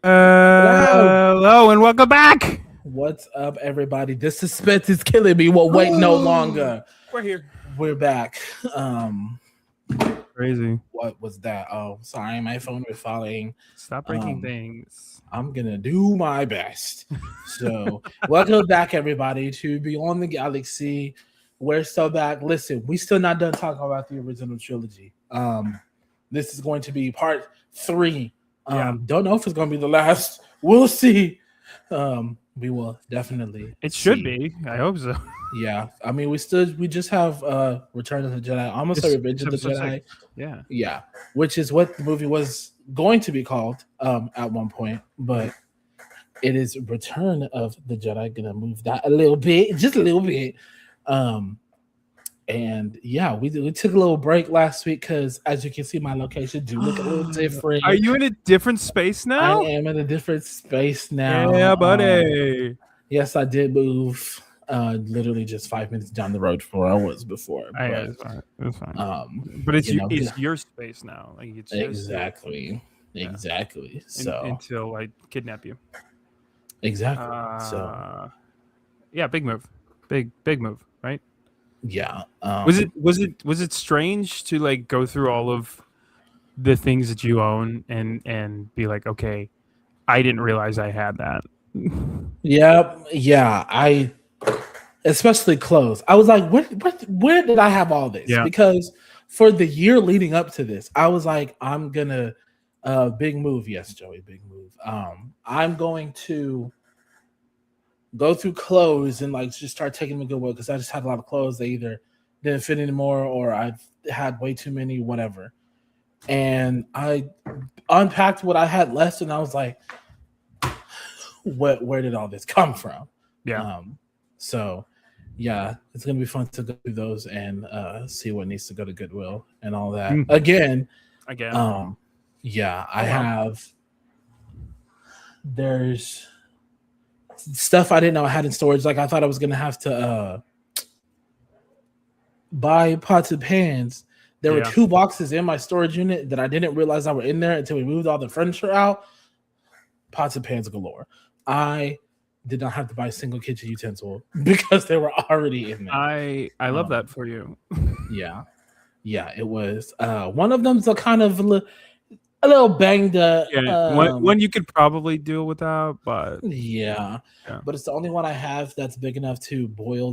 Hello and welcome back. What's up, everybody? The suspense is killing me. We'll wait no longer. We're here. We're back. Crazy. What was that? Oh, sorry, my phone was falling. Stop breaking things. I'm gonna do my best. So, welcome back, everybody, to Beyond the Galaxy. We're still back. Listen, we still not done talking about the original trilogy. This is going to be part 3. Don't know if it's going to be the last. We'll see. We will definitely. It should be. I hope so. Yeah, I mean, we just have Return of the Jedi. I almost said Revenge of the Jedi. 6. Yeah, which is what the movie was going to be called at one point, but it is Return of the Jedi. Gonna move that a little bit, just a little bit. And yeah, we took a little break last week because, as you can see, my location do look a little different. Are you in a different space now? I am in a different space now. Yeah, buddy. Yes, I did move. Literally just 5 minutes down the road from where I was before. But, it's fine. But it's your space now. Like it's exactly. So until I kidnap you. Exactly. So yeah, big move, big move, right? Yeah. Was it strange to like go through all of the things that you own and be like, okay, I didn't realize I had that. Yeah. I especially clothes. I was like, where did I have all this? Yeah. Because for the year leading up to this, I was like, I'm gonna big move. Yes, Joey, big move. I'm going to go through clothes and like just start taking them to Goodwill because I just had a lot of clothes. They either didn't fit anymore or I had way too many, whatever. And I unpacked what I had left, and I was like, where did all this come from? Yeah. So yeah, it's gonna be fun to go through those and see what needs to go to Goodwill and all that. Again. Yeah, I have. There's stuff I didn't know I had in storage. Like I thought I was gonna have to buy pots and pans. There were 2 boxes in my storage unit that I didn't realize I were in there until we moved all the furniture out. Pots and pans galore. I did not have to buy a single kitchen utensil because they were already in there. I love that for you. Yeah, it was. One of them's a kind of a little banged up. Yeah, one you could probably deal without, but yeah, but it's the only one I have that's big enough to boil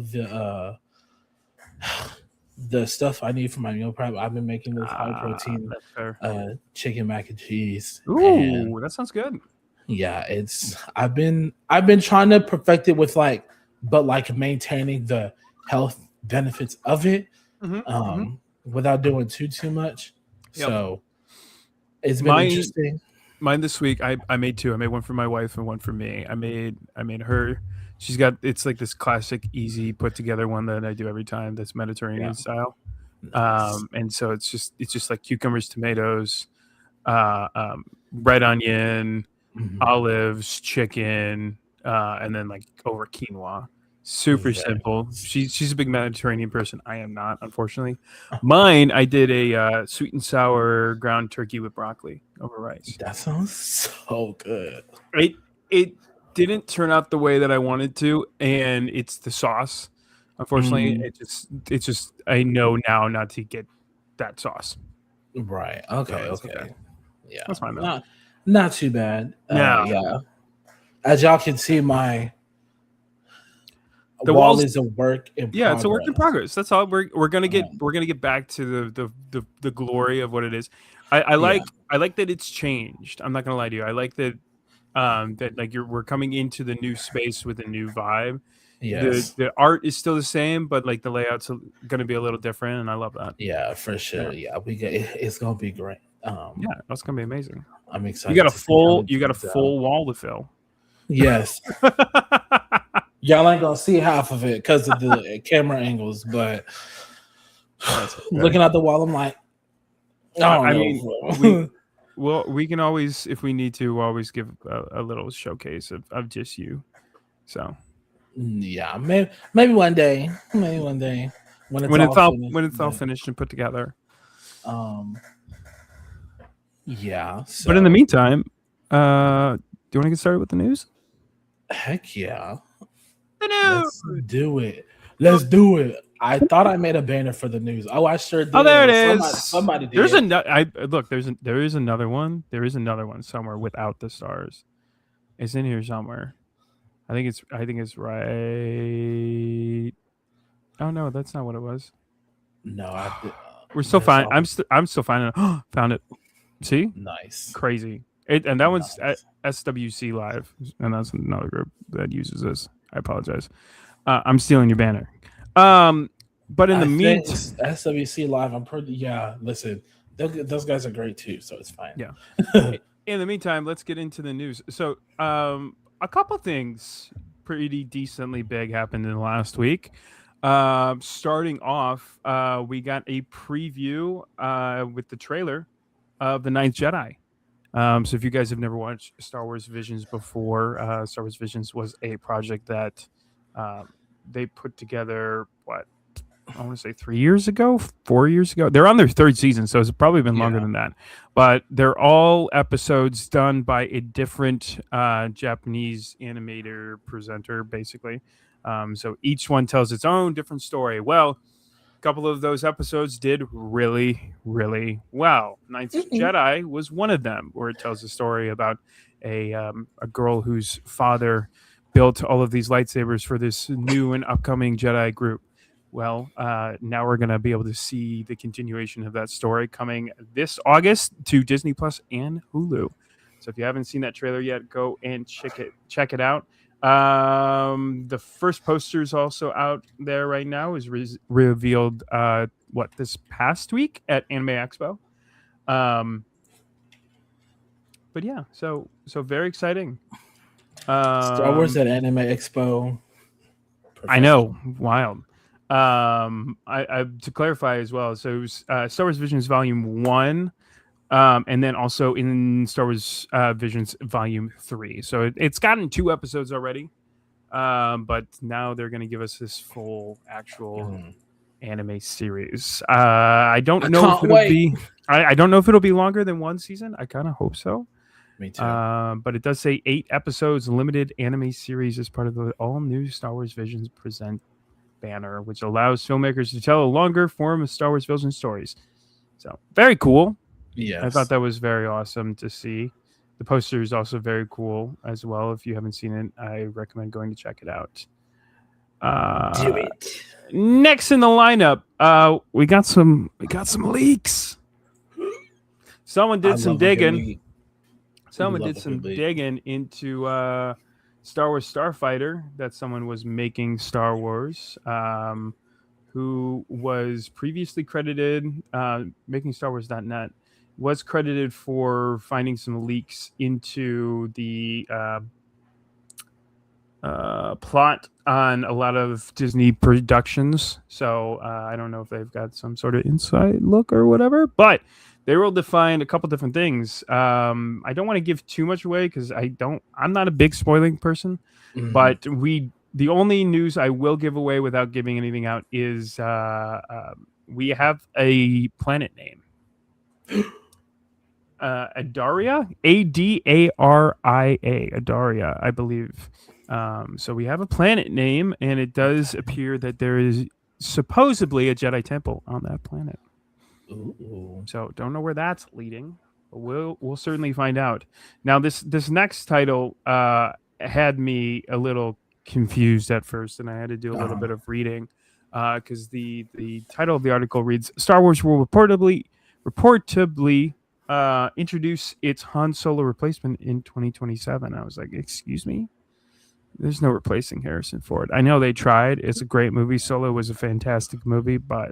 the stuff I need for my meal prep. I've been making this high protein chicken mac and cheese. Ooh, that sounds good. Yeah, I've been trying to perfect it with but maintaining the health benefits of it, without doing too much. Yep. So it's been interesting. Mine this week, I made 2. I made one for my wife and one for me. I made her. She's got, it's like this classic, easy put together one that I do every time. That's Mediterranean style. Nice. And so it's just like cucumbers, tomatoes, red onion, olives, chicken, and then like over quinoa. Super simple. She's a big Mediterranean person. I am not, unfortunately. Mine, I did a sweet and sour ground turkey with broccoli over rice. That sounds so good. It didn't turn out the way that I wanted to, and it's the sauce. Unfortunately, it's just I know now not to get that sauce. Right. Okay. Yeah. That's fine though. Not too bad. Yeah. As y'all can see, the wall is a work in progress. It's a work in progress. That's all. We're gonna get back to the glory of what it is. I like that it's changed. I'm not gonna lie to you. I like that that like we're coming into the new space with a new vibe. Yes. The art is still the same, but like the layout's gonna be a little different, and I love that. Yeah, for sure. Yeah, it's gonna be great. That's gonna be amazing. I'm excited. You got a full wall to fill. Yes. Y'all ain't gonna see half of it because of the camera angles, but looking at the wall, I'm like, I mean, we can always, if we need to, always give a little showcase of just you. So yeah, maybe one day, when it's all finished and put together. Yeah. But in the meantime, do you want to get started with the news? Heck yeah. Let's do it. I thought I made a banner for the news. Oh, I sure did. Oh, there it is. Somebody did. There is another one. There is another one somewhere without the stars. It's in here somewhere. I think it's right. Oh no, that's not what it was. No, we're still fine. I'm still finding it. Found it. See? Nice. Crazy. And that one's at SWC Live, and that's another group that uses this. I apologize. I'm stealing your banner. But in the meantime, SWC Live, I'm pretty. Yeah, listen, those guys are great too, so it's fine. Yeah. In the meantime, let's get into the news. So, a couple things pretty decently big happened in the last week. Starting off, we got a preview with the trailer of The Ninth Jedi. So if you guys have never watched Star Wars Visions before, Star Wars Visions was a project that they put together, I want to say 4 years ago. They're on their 3rd season, so it's probably been longer than that. But they're all episodes done by a different Japanese animator presenter, basically. So each one tells its own different story. Well, couple of those episodes did really, really well. Ninth Mhm. Jedi was one of them, where it tells a story about a girl whose father built all of these lightsabers for this new and upcoming Jedi group. Well, now we're going to be able to see the continuation of that story coming this August to Disney Plus and Hulu. So if you haven't seen that trailer yet, go and check it out. The first poster is also out there right now. Is revealed this past week at Anime Expo. Um, but yeah, so very exciting. Star Wars Um, at Anime Expo. I Perfection. know, wild. I to clarify as well. So it was, Star Wars Visions Volume 1, and then also in Star Wars Visions Volume 3. So it's gotten 2 episodes already. But now they're going to give us this full actual Mm. anime series. I don't I know if can't it'll wait. be. I don't know if it'll be longer than 1 season. I kind of hope so. Me too. But it does say 8 episodes, limited anime series as part of the all new Star Wars Visions Present banner, which allows filmmakers to tell a longer form of Star Wars Vision stories. So very cool. I thought Yes. that was very awesome to see. The poster is also very cool as well. If you haven't seen it, I recommend going to check it out. Do it. Next in the lineup, we got some leaks. Someone I did some love a good digging. lead. Someone Love did a some good lead. digging into Star Wars Starfighter. That someone was making Star Wars, who was previously credited making Star Wars.net, was credited for finding some leaks into the plot on a lot of Disney productions. So I don't know if they've got some sort of inside look or whatever, but they were able to find a couple different things. I don't want to give too much away because I'm not a big spoiling person, Mhm. but the only news I will give away without giving anything out is we have a planet name. Adaria, Adaria, Adaria, I believe. So we have a planet name, and it does appear that there is supposedly a Jedi temple on that planet. Ooh. So don't know where that's leading, but we'll certainly find out. Now this next title had me a little confused at first, and I had to do a little bit of reading because the title of the article reads: Star Wars will reportedly introduce its Han Solo replacement in 2027. I was like, excuse me. There's no replacing Harrison Ford. I know they tried. It's a great movie. Solo was a fantastic movie, but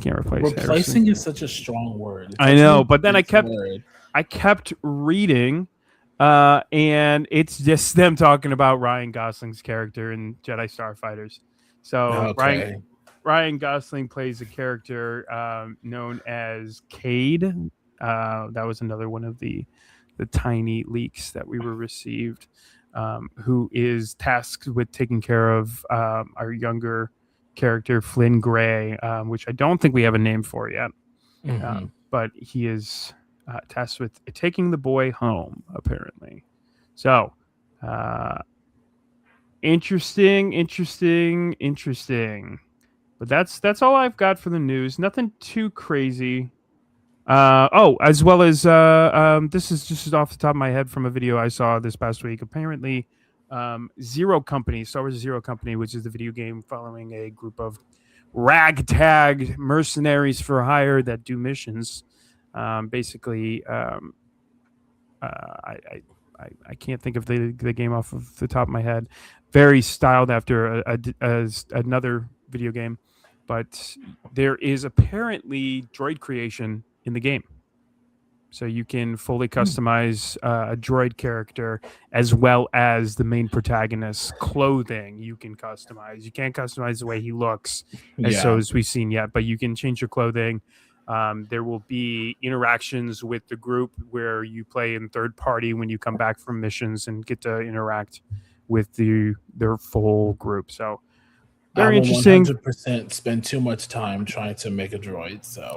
can't replace Replacing Harrison. is such a strong word. It's I such an know, but then intense word. I kept reading, and it's just them talking about Ryan Gosling's character in Jedi Starfighters. So Okay. Ryan Gosling plays a character known as Cade. That was another one of the tiny leaks that we were received. Who is tasked with taking care of our younger character Flynn Gray, which I don't think we have a name for yet. Mhm. But he is tasked with taking the boy home, apparently. So, interesting. But that's all I've got for the news. Nothing too crazy. As well as this is just off the top of my head from a video I saw this past week. Apparently, Zero Company, Star Wars Zero Company, which is the video game following a group of ragtag mercenaries for hire that do missions. Basically, I can't think of the game off of the top of my head. Very styled after another video game, but there is apparently droid creation in the game. So you can fully customize a droid character as well as the main protagonist's clothing. You can customize. You can't customize the way he looks, Yeah. as we've seen yet, but you can change your clothing. There will be interactions with the group where you play in third party when you come back from missions and get to interact with their full group. So I very will interesting. 100% spend too much time trying to make a droid. So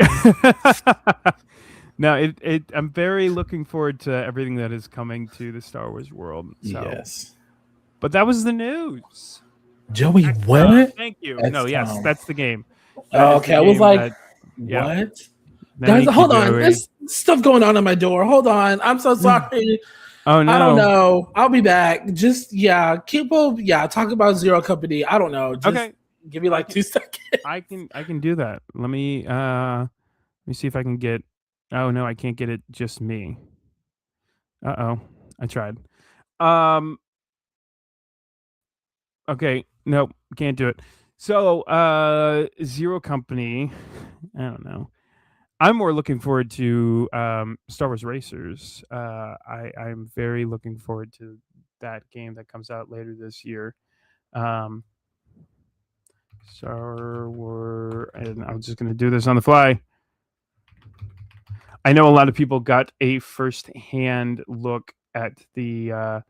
No, I'm very looking forward to everything that is coming to the Star Wars world. So, yes. but that was the news. Joey, XCOM. what? Thank you. No, yes, XCOM. that's the game. That is the Okay, I was game like, that, yeah, what? that Guys, makes you hold on. very. There's stuff going on at my door. Hold on. I'm so sorry. Oh I don't no. know. I'll be back. Just talk about Zero Company. I don't know. Just Okay, give me I like can 2 seconds. I can do that. Let me see if I can get. Oh no, I can't get it. Just me. Oh, I tried. Um. Okay. Nope. Can't do it. So, Zero Company. I don't know. I'm more looking forward to Star Wars Racers. I'm very looking forward to that game that comes out later this year. Um, Star Wars, and I'm just gonna do this on the fly. I know a lot of people got a first-hand look at the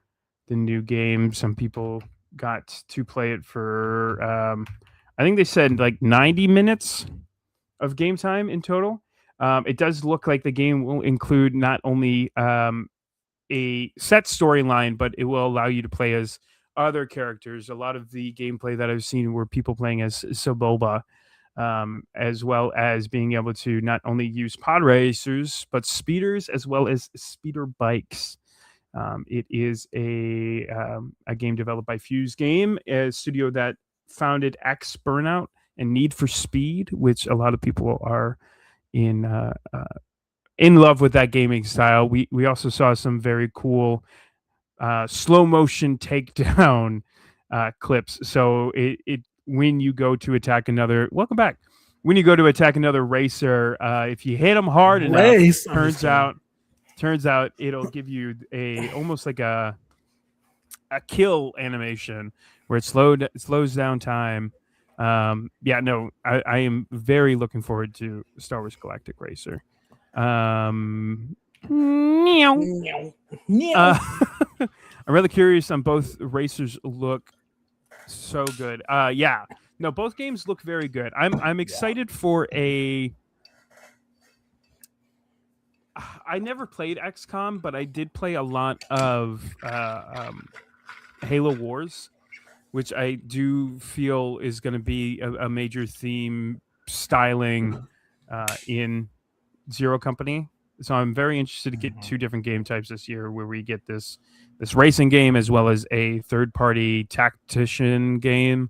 new game. Some people got to play it for I think they said like 90 minutes of game time in total. It does look like the game will include not only a set storyline, but it will allow you to play as other characters. A lot of the gameplay that I've seen were people playing as Soboba, as well as being able to not only use pod racers, but speeders as well as speeder bikes. It is a game developed by Fuse Game, a studio that founded X Burnout and Need for Speed, which a lot of people are in in love with that gaming style. We also saw some very cool slow motion takedown clips. So it when you go to attack another, welcome back. When you go to attack another racer, if you hit them hard enough, Race. I'm just turns kidding. out turns out it'll give you a almost like a kill animation where it slows down time. Yeah, no, I am very looking forward to Star Wars Galactic Racer. Meow. Meow. Meow. Uh, I'm really curious on both racers look so good. Yeah, no, both games look very good. I'm Yeah. excited for a. I never played XCOM, but I did play a lot of Halo Wars, which I do feel is going to be a major theme styling in Zero Company. So I'm very interested to get Mhm. two different game types this year, where we get this racing game as well as a third party tactician game.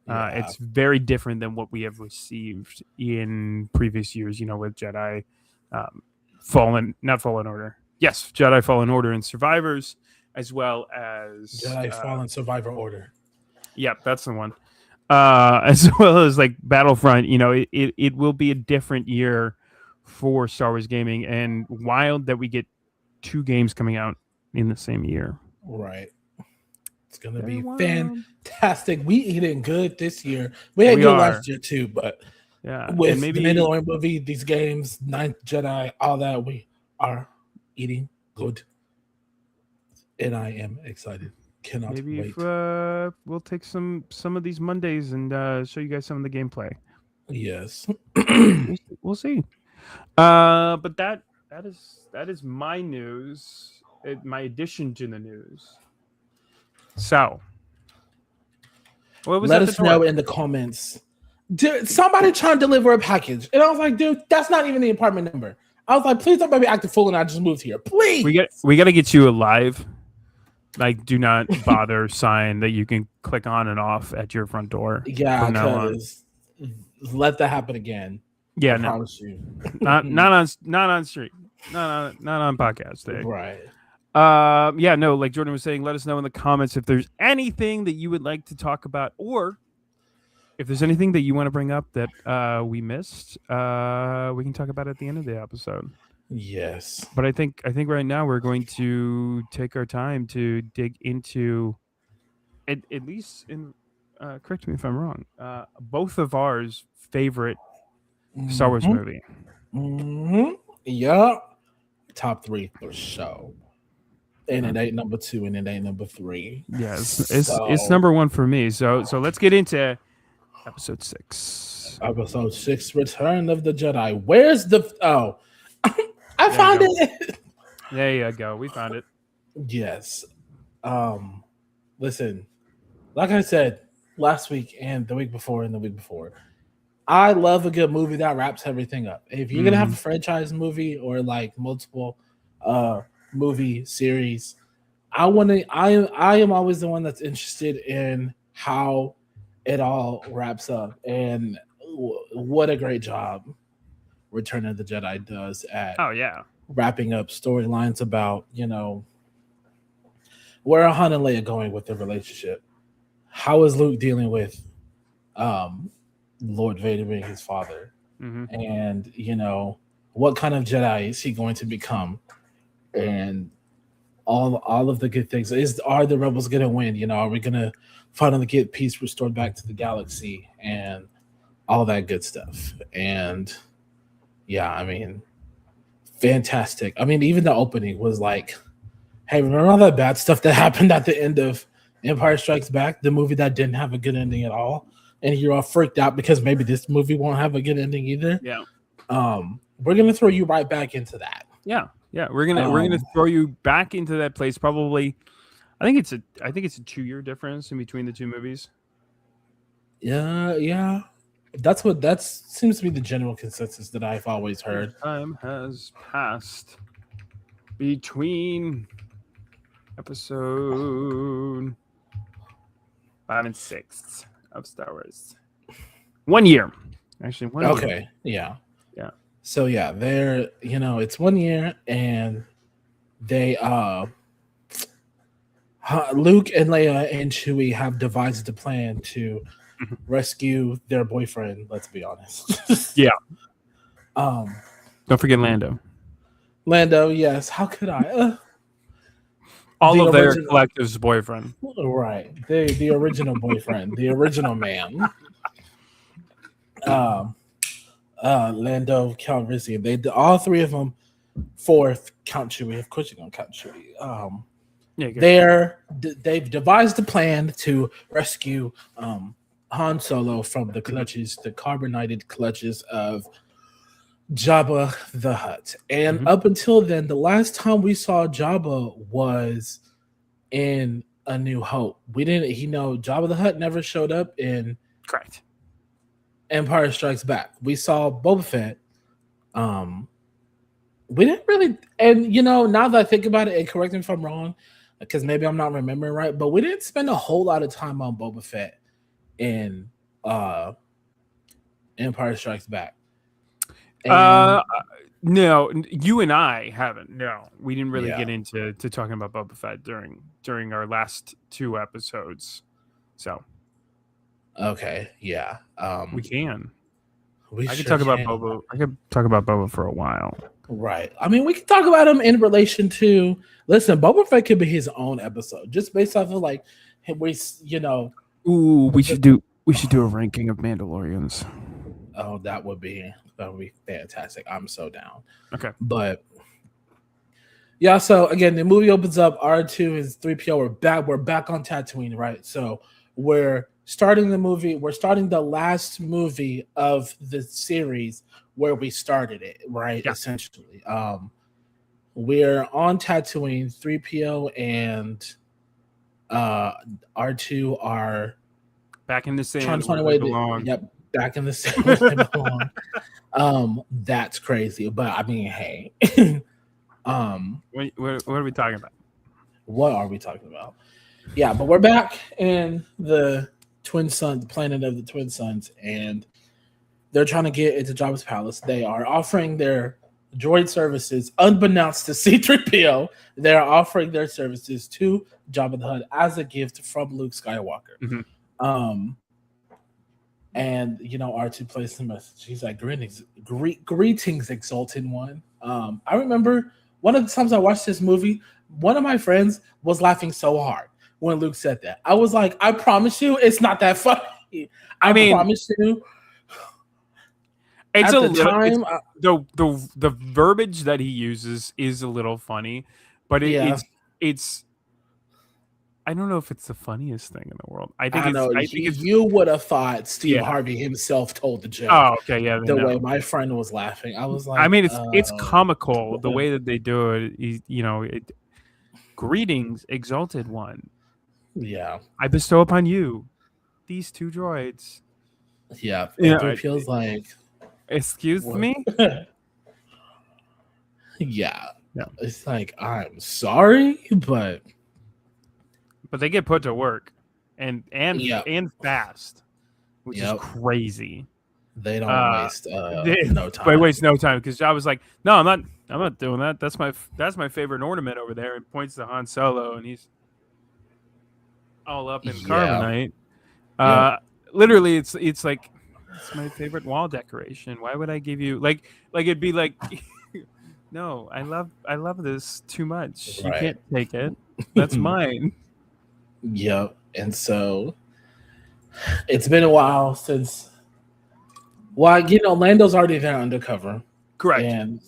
Yeah. It's very different than what we have received in previous years. You know, with Jedi, um, not Fallen Order. Yes, Jedi Fallen Order and Survivors, as well as Jedi Fallen Survivor Order. yeah, that's the one. As well as like Battlefront, you know, it will be a different year for Star Wars gaming, and wild that we get two games coming out in the same year. Right. It's gonna Very be wild. fantastic. We eating good this year. We had We good are, last year too, but yeah, and with the maybe Mandalorian movie, these games, Ninth Jedi, all that, we are eating good, and I am excited. Cannot maybe if wait. we'll take some of these Mondays and show you guys some of the gameplay. Yes. We'll see. But that is my news. My addition to the news. So, what was Let at the us know door? in the comments. Dude, somebody trying to deliver a package, and I was like, dude, that's not even the apartment number. I was like, please don't make me act a fool, and I just moved here, please. We got to get you a live, like, do not bother sign that you can click on and off at your front door Yeah, from now on. because let that happen again. Yeah, I no, promise you. not on street, not on podcast day. Right. Yeah, no, like Jordan was saying, let us know in the comments if there's anything that you would like to talk about, or if there's anything that you want to bring up that we missed. We can talk about it at the end of the episode. Yes. But I think right now we're going to take our time to dig into at least in correct me if I'm wrong. Both of ours favorite Star Wars Mm-hmm. movie. Mm-hmm. Yeah. Top three for sure. And it ain't number two, and it ain't number three. Yeah, it's So number one for me. So let's get into episode 6. episode 6, Return of the Jedi. Where's the I There found you go. it. There you go. We found it. Yes. Listen, like I said last week and the week before and the week before, I love a good movie that wraps everything up. If you're gonna have Mm-hmm. a franchise movie or like multiple uh movie series, I am always the one that's interested in how it all wraps up. And what a great job Return of the Jedi does at Oh yeah. wrapping up storylines about, where are Han and Leia going with their relationship? How is Luke dealing with um Lord Vader being his father? Mm-hmm. And what kind of Jedi is he going to become? And all of the good things. Are the rebels going to win? Are we going to finally get peace restored back to the galaxy and all that good stuff? And yeah, I mean, fantastic. I mean, even the opening was like, hey, remember all that bad stuff that happened at the end of Empire Strikes Back, the movie that didn't have a good ending at all? And you're all freaked out because maybe this movie won't have a good ending either. Yeah. We're gonna throw you right back into that. Yeah. Yeah. We're gonna Um, throw you back into that place. Probably. I think it's a 2 year difference in between the two movies. yeah, yeah. That seems to be the general consensus that I've always How much heard. time has passed between episode 5 and 6 of Star Wars? 1 year. Actually, 1 year. Okay, yeah. Yeah. So yeah, it's 1 year, and they Luke and Leia and Chewie have devised a plan to Mhm. rescue their boyfriend. Let's be honest. Yeah. um, Don't forget Lando. Lando, yes. How could I? All The of their original, collective's boyfriend. right? The original boyfriend, the original man. Um, Lando Calrissian. All three of them. Fourth, Count Chewie. Of course, you're gonna count Chewie. Yeah. They've devised a plan to rescue Han Solo from the clutches, the carbonated clutches of Jabba the Hutt. And Mhm. up until then, the last time we saw Jabba was in A New Hope. We didn't, Jabba the Hutt never showed up in Correct. Empire Strikes Back. We saw Boba Fett. Um, we didn't really, and now that I think about it, and correct me if I'm wrong, because maybe I'm not remembering right, but we didn't spend a whole lot of time on Boba Fett in uh Empire Strikes Back. Uh, And no, you and I haven't. No, we didn't really yeah, get into talking about Boba Fett during our last two episodes. So okay, yeah. we can. We I could sure talk about can. Boba. I could talk about Boba for a while. Right. I mean, we can talk about him in relation to. Listen, Boba Fett could be his own episode, just based off of like we, Ooh, the, we should do a ranking of Mandalorians. oh, that would be fantastic. I'm so down. Okay. But yeah, so again, the movie opens up. R2 is 3PO. We're back on Tatooine, right? So we're starting the movie. We're starting the last movie of the series where we started it, right? Yeah. Essentially. We're on Tatooine. 3PO and R2 are Back in the trying sand to find where a they way to, belong. yep, back in the same where they belong. That's crazy. But I mean, hey. What are we talking about? What are we talking about? Yeah, but we're back in the planet of the Twin Suns, and they're trying to get into Jabba's palace. They are offering their droid services, unbeknownst to C-3PO. They're offering their services to Jabba the Hutt as a gift from Luke Skywalker. Mm-hmm. And R2 plays the message. He's like, greetings, exalted one. I remember one of the times I watched this movie, one of my friends was laughing so hard when Luke said that. I was like, I promise you, it's not that funny. I promise you. It's At a the little time, the verbiage that he uses is a little funny, but yeah, it's I don't know if it's the funniest thing in the world. I think you would have thought Steve yeah. Harvey himself told the joke. Oh, okay, yeah. The way my friend was laughing, I was like, I mean, it's comical the way that they do it. Greetings, exalted one. Yeah, I bestow upon you these two droids. Yeah, You and know, 3PO's like, excuse what? me. Yeah, Yeah, it's like, I'm sorry, but but they get put to work, and yeah, fast, which is yep, crazy. they don't Uh, waste they, no but it time. wastes no time because I was like, no, I'm not. I'm not doing that. That's my favorite ornament over there. And points to Han Solo, and he's all up in Yeah, carbonite. yep, Uh, literally, it's like it's my favorite wall decoration. Why would I give you like it'd be like, no, I love this too much. You right. can't take it. That's mine. Yep. And so it's been a while since, well, Lando's already there undercover. Correct. And,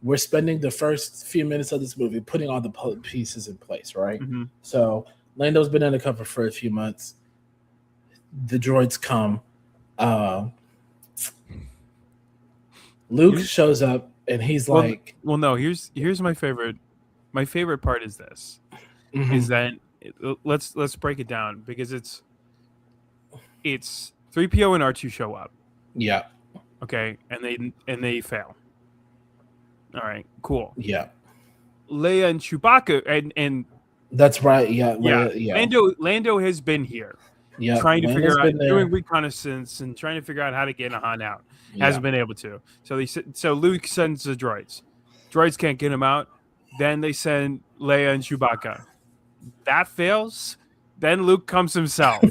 we're spending the first few minutes of this movie putting all the pieces in place, right? Hmm. So Lando's been undercover for a few months. The droids come. Uh, Luke Here's, shows up and he's well, like, no. Here's my favorite. My favorite part is this. Is mhm, that let's break it down because it's 3PO and R2 show up. yeah, Okay, and they fail. All right, cool. yeah. Leia and Chewbacca and That's right. Yeah, yeah, yeah, Lando has been here yeah. trying to figure Lando's out been doing there. reconnaissance and trying to figure out how to get Han out. Yeah, Hasn't been able to. So Luke sends the droids. Droids can't get him out. Then they send Leia and Chewbacca. That fails. Then Luke comes himself,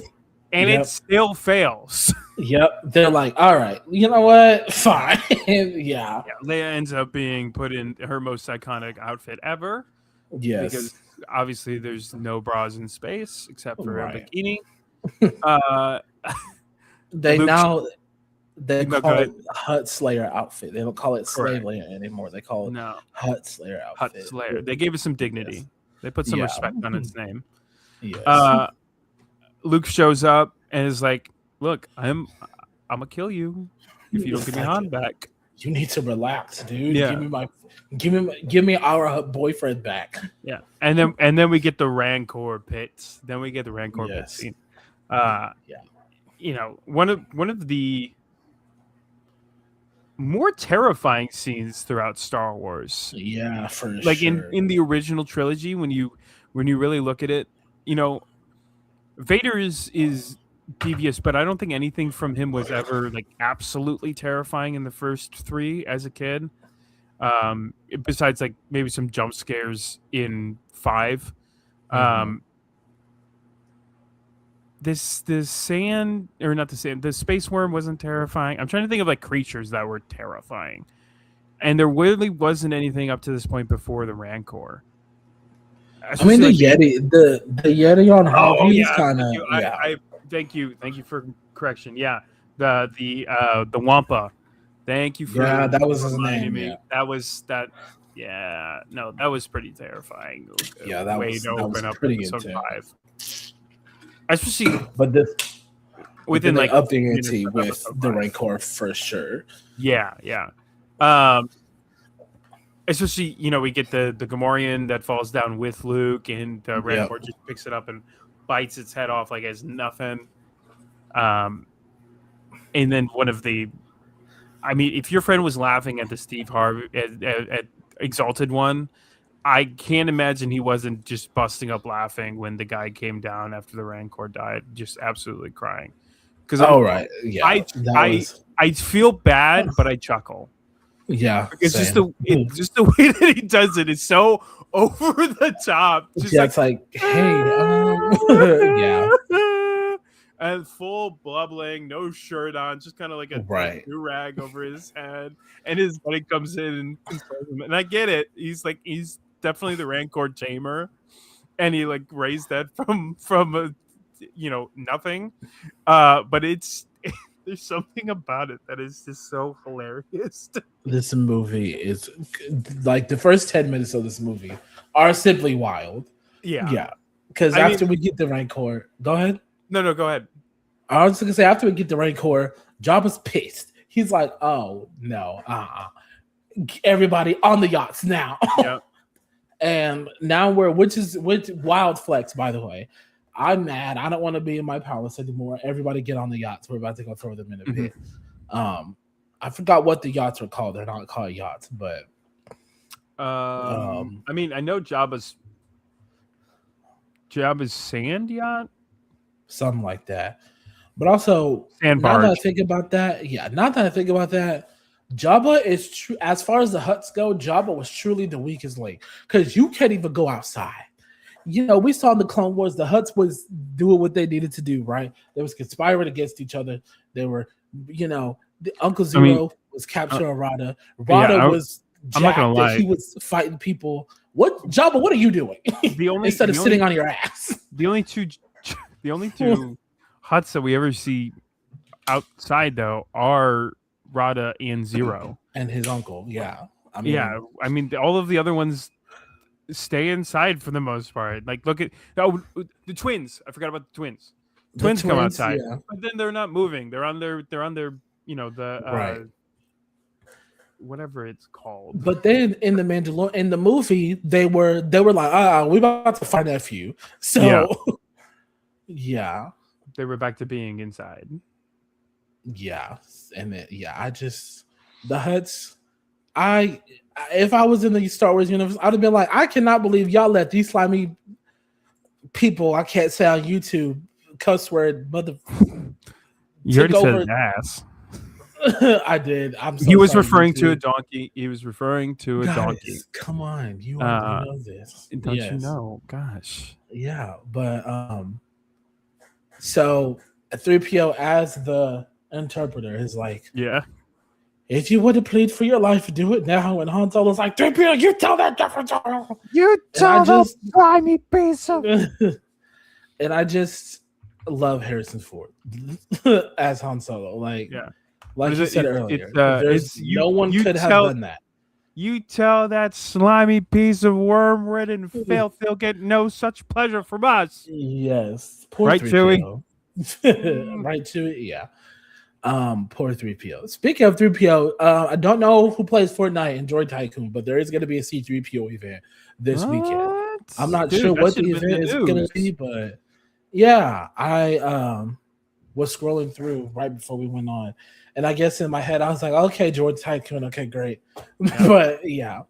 and it yep. still fails. Yep. They're like, all right, you know what? Fine. Yeah. Yeah, Leia ends up being put in her most iconic outfit ever because Yes. obviously there's no bras in space except for a Right. bikini. Uh, They Luke, now they no, go call ahead. it Hut Slayer outfit. They don't call it Slave Correct. Layer anymore. They call it No, Hut Slayer Hut outfit. Slayer. They gave it some Yes. dignity. They put some Yeah. respect on its name. Yes. Uh, Luke shows up and is like, "Look, I'm gonna kill you if you don't give me Han back." You need to relax, dude. Yeah, Give me our boyfriend back. yeah. And then we get the Rancor pits. Then we get the Rancor pit Yes. scene. Yeah. One of the more terrifying scenes throughout Star Wars. Yeah, for Like sure. in the original trilogy, when you really look at it, Vader is devious, but I don't think anything from him was ever like absolutely terrifying in the first three as a kid. Besides like maybe some jump scares in 5. Um, this sand or not the sand, the space worm wasn't terrifying. I'm trying to think of like creatures that were terrifying, and there really wasn't anything up to this point before the Rancor. I mean, the Especially like Yeti, the Yeti on Hoth, oh he was yeah, kind of, thank you. yeah, I thank you for correction. Yeah, the Wampa. Thank you for yeah, that was his reminding name. me. Yeah, That was that. Yeah, no, that was pretty terrifying. yeah, Way to that was open up pretty episode intense. 5, especially But then within they like upped the 15 minutes ante of with episode the 5. Rancor for sure. Yeah, yeah. Um, especially we get the Gamorrean that falls down with Luke, and the Rancor just picks it up and bites its head off like it's nothing. And then if your friend was laughing at the Steve Harvey at Exalted One, I can't imagine he wasn't just busting up laughing when the guy came down after the Rancor died, just absolutely crying. Because Right, yeah, I feel bad, but I chuckle. yeah, It's same. just the way that he does it is so over the top. Just yeah, it's like, hey, yeah, and full blubbling, no shirt on, just kind of like a right, do-rag over his head. And his buddy comes in and consoles him. And I get it. He's definitely the Rancor tamer, and he like raised that from nothing. But it's there's something about it that is just so hilarious. this movie is like the first 10 minutes of this movie are simply wild. Yeah, because after we get the Rancor, go ahead. No, go ahead. I was gonna say after we get the Rancor, Jabba's pissed. He's like, "Oh no, everybody on the yachts now." Yeah. And now which wild flex, by the way. I'm mad. I don't want to be in my palace anymore. Everybody get on the yachts. We're about to go throw them in a pit. I forgot what the yachts were called. They're not called yachts, but I mean, I know Jabba's sand yacht, something like that. But also, sand now that I barge. think about that, Jabba is true. As far as the huts go, Jabba was truly the weakest link because you can't even go outside. You know, we saw in the Clone Wars, the huts was doing what they needed to do, right? They was conspiring against each other. They were, the Uncle Zero was capturing Rada. Rada was I'm not gonna jacked that lie. he was fighting people. What, Jabba, what are you doing? Instead of sitting on your ass. The only two huts that we ever see outside though are Rada and Zero. And his uncle, yeah. I mean all of the other ones stay inside for the most part. Like look at the twins. I forgot about the twins. Twins come outside, but then they're not moving. They're on their right. Whatever it's called. But then in the movie, they were like, we about to find that few. So yeah. They were back to being inside. Yeah. And then, the huts, if I was in the Star Wars universe, I'd have been like, I cannot believe y'all let these slimy people, I can't say on YouTube, cuss word, mother. You already said ass. I did. He was referring to a donkey. He was referring to a donkey. Come on, you know this. Don't you know? Gosh. Yeah, but so 3PO as the interpreter is like, if you would have plead for your life, do it now. And Han Solo's like, 3PO, you tell that difference. You tell that slimy piece of. And I just love Harrison Ford as Han Solo. Like you said earlier, no one could have done that. You tell that slimy piece of worm-ridden filth he'll get no such pleasure from us. Yes. Poor right, 3PO. Chewie? Right, Chewie? Yeah. Poor 3PO. Speaking of 3PO, I don't know who plays Fortnite in Droid Tycoon, but there is going to be a C3PO event this weekend. I'm not sure what the event is going to be, but yeah, I was scrolling through right before we went on, and I guess in my head I was like, okay, Droid Tycoon, okay, great. but I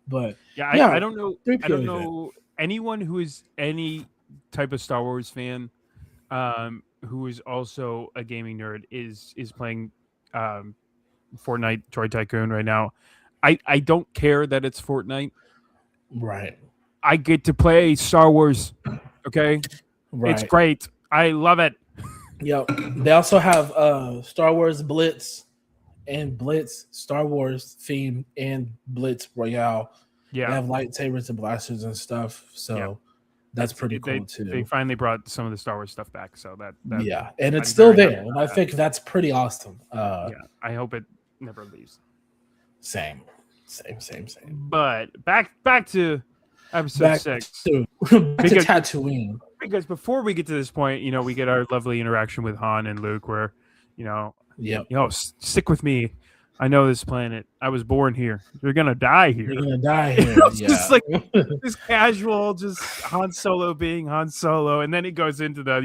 don't know. I don't know anyone who is any type of Star Wars fan. Who is also a gaming nerd is playing Fortnite Droid Tycoon right now. I don't care that it's Fortnite. Right. I get to play Star Wars. Okay. Right. It's great. I love it. Yep. They also have Star Wars Blitz and Blitz Star Wars theme and Blitz Royale. Yeah. They have lightsabers and blasters and stuff. So that's pretty cool too. They finally brought some of the Star Wars stuff back, so that and it's still there, and I think that's pretty awesome. I hope it never leaves. Same. But back to episode 6. To Tatooine. Because before we get to this point, we get our lovely interaction with Han and Luke, where, stick with me. I know this planet. I was born here. You're gonna die here. Just like this casual, just Han Solo being Han Solo, and then he goes into the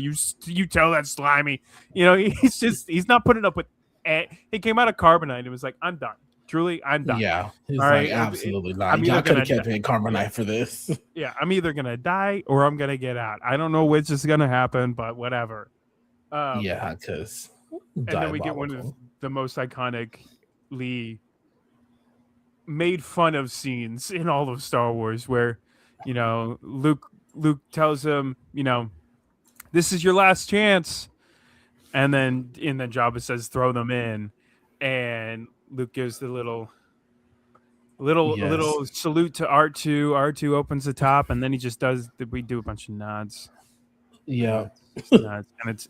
you tell that slimy. He's not putting up with. He came out of Carbonite and was like, I'm done. Truly, I'm done. Yeah, he's all right, absolutely not. Y'all could have kept me in Carbonite for this. Yeah, I'm either gonna die or I'm gonna get out. I don't know which is gonna happen, but whatever. Because and then we get one of the most iconic made fun of scenes in all of Star Wars where Luke tells him this is your last chance, and then Jabba says throw them in, and Luke gives the little salute to R2. R2 opens the top, and then he just we do a bunch of nods. Yeah.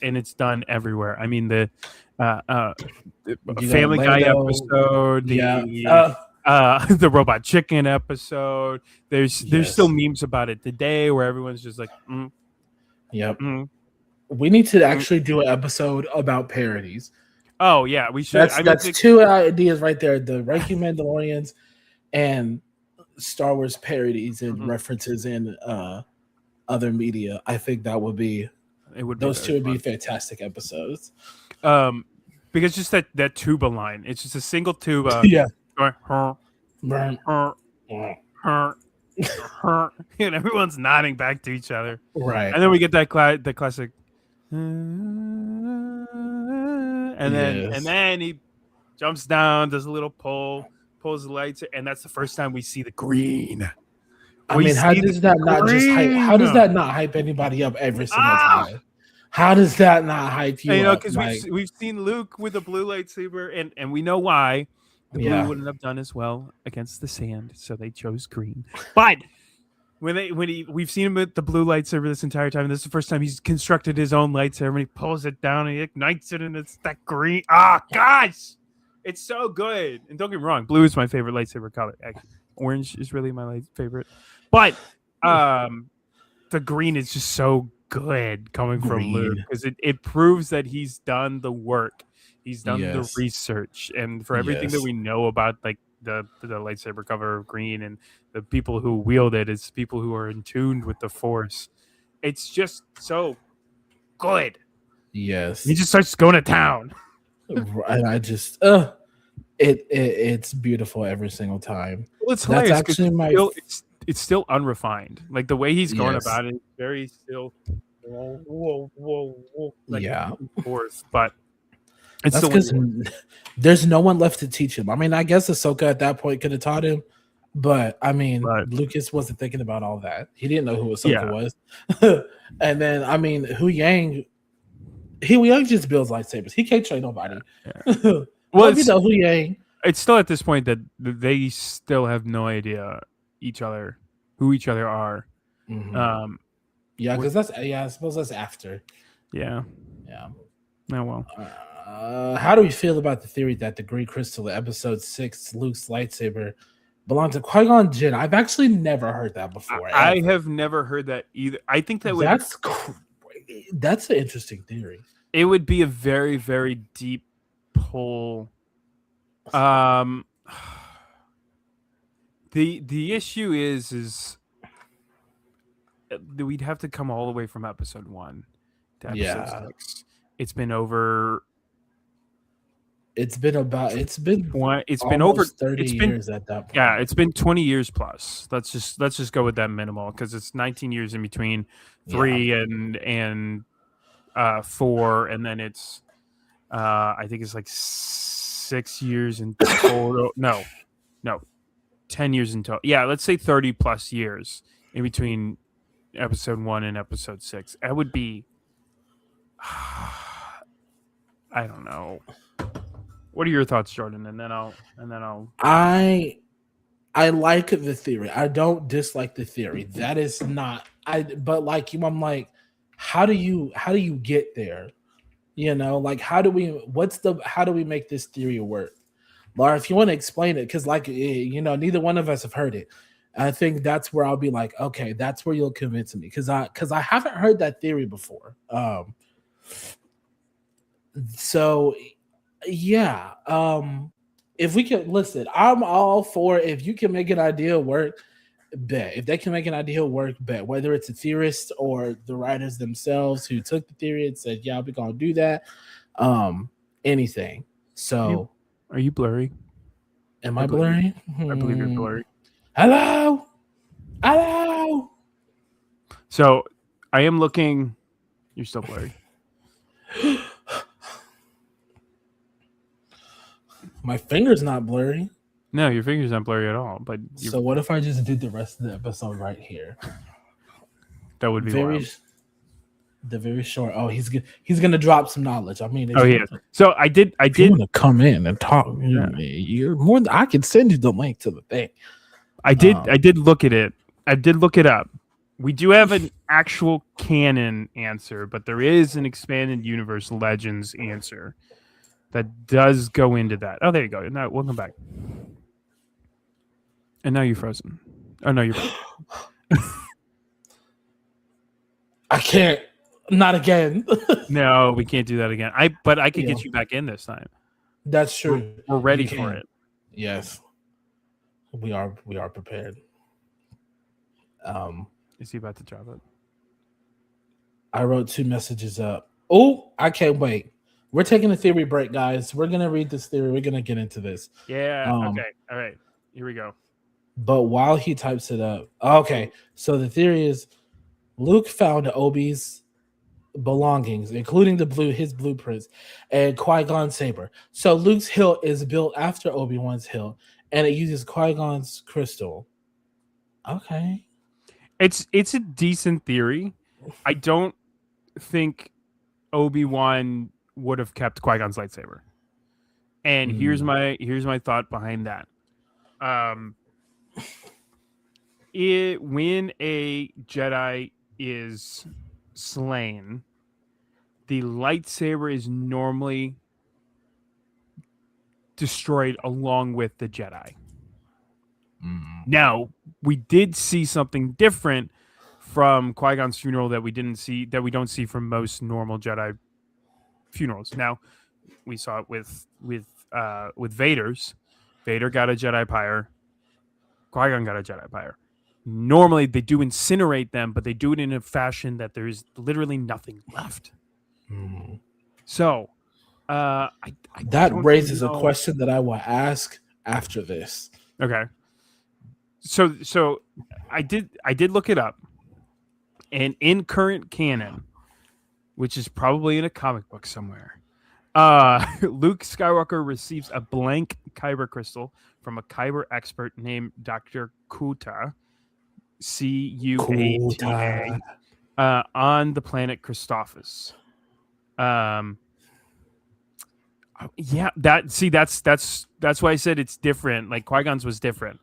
and it's done everywhere. I mean the Family Guy episode, the Robot Chicken episode. There's still memes about it today where everyone's just like, We need to actually do an episode about parodies. Oh yeah, we should. That's two ideas right there: the Ranking Mandalorians and Star Wars parodies and references in other media. I think that would be It would be Those very two would be fun. fantastic episodes. Because just that tuba line, it's just a single tuba. Yeah. Going, "Huh, Right. huh, huh, huh," and everyone's nodding back to each other. And then we get that the classic, and Yes. then he jumps down, does a little pull, pulls the lights, and that's the first time we see the green. I We mean, how see the does that not just hype? How green. does that not hype anybody up every single Ah, time? How does that not hype and, you up? because Like, we've seen Luke with a blue lightsaber, and we know why. The blue yeah, wouldn't have done as well against the sand, so they chose green. But we've seen him with the blue lightsaber this entire time. And this is the first time he's constructed his own lightsaber, and he pulls it down and he ignites it, and it's that green. Ah, gosh, it's so good. And don't get me wrong, blue is my favorite lightsaber color. Actually, orange is really my favorite, but the green is just so good coming from Luke, green. because it proves that he's done the work, he's done the Yes. research, and for everything that Yes. we know about like the lightsaber cover of green and the people who wield it, it's people who are in tuned with the Force. It's just so good. Yes. He just starts going to town. And I just, it's beautiful every single time. Well, it's That's hilarious 'cause actually my. it's still unrefined. Like the way he's going Yes. about it, very still. Whoa, like Yeah. forth, but it's That's still because there's no one left to teach him. I mean, I guess Ahsoka at that point could have taught him, but I mean, Right. Lucas wasn't thinking about all that. He didn't know who Ahsoka Yeah. was. And then, I mean, Hu Yang just builds lightsabers. He can't train nobody. Yeah. Well, you know Hu Yang. It's still at this point that they still have no idea who each other are. Mm-hmm. Yeah, because I suppose that's after. Yeah. Yeah. Oh well. How do we feel about the theory that the Greek crystal, Episode 6, Luke's lightsaber, belonged to Qui-Gon Jinn? I've actually never heard that before. I have never heard that either. I think that that's an interesting theory. It would be a very, very deep pull. The issue is we'd have to come all the way from Episode 1 to Episode 6. It's been over. It's been over 30 years at that point. Yeah, it's been 20 years plus. Let's just go with that minimal, because it's 19 years in between 3 and 4, and then it's I think it's like 6 years in total. No, 10 years in total. Yeah, let's say 30 plus years in between Episode 1 and Episode 6. That would be I don't know. What are your thoughts, Jordan? And then I'll. I like the theory. I don't dislike the theory. That is not. But like you, I'm like, how do you get there? You know, like how do we make this theory work? Laura, if you want to explain it, because like neither one of us have heard it. I think that's where I'll be like, okay, that's where you'll convince me, because I haven't heard that theory before. So yeah, if we can listen, I'm all for if you can make an idea work, bet. If they can make an idea work, bet. Whether it's a theorist or the writers themselves who took the theory and said, yeah, we're gonna do that. Anything. So are you blurry? Am I blurry? I believe you're blurry. Hello. So I am looking. You're still blurry. My finger's not blurry. No, your finger's not blurry at all. But so what if I just did the rest of the episode right here? That would be very short. Oh, he's gonna drop some knowledge. I mean, yeah. So I did. You want to come in and talk? Yeah. You're more. I can send you the link to the thing. I did look at it. I did look it up. We do have an actual canon answer, but there is an expanded universe Legends answer that does go into that. Oh, there you go. Now, welcome back. And now you're frozen. Oh, no, you're back. I can't. Not again. No, we can't do that again. But I could get you back in this time. That's true. We're ready for it. Yes. We are prepared. Is he about to drop it? I wrote 2 messages up. Oh, I can't wait. We're taking a theory break, guys. We're gonna read this theory. We're gonna get into this. Yeah. Um, Okay. All right. Here we go. but while he types it up, okay. So the theory is Luke found Obi's belongings, including his blueprints, and Qui-Gon's saber. So Luke's hilt is built after Obi-Wan's hilt, and it uses Qui-Gon's crystal. Okay. It's a decent theory. I don't think Obi-Wan would have kept Qui-Gon's lightsaber. And here's my thought behind that. When a Jedi is slain, the lightsaber is normally destroyed along with the Jedi. Now, we did see something different from Qui-Gon's funeral that we don't see from most normal Jedi funerals. Now, we saw it with Vader's. Vader got a Jedi pyre. Qui-Gon got a Jedi pyre. Normally, they do incinerate them, but they do it in a fashion that there is literally nothing left. So, I that raises a question that I will ask after this. Okay. So I did look it up, and in current canon, which is probably in a comic book somewhere, Luke Skywalker receives a blank kyber crystal from a kyber expert named Dr. Kuta, Cuata, on the planet Christophus. Yeah, that's why I said it's different. Like Qui-Gon's was different.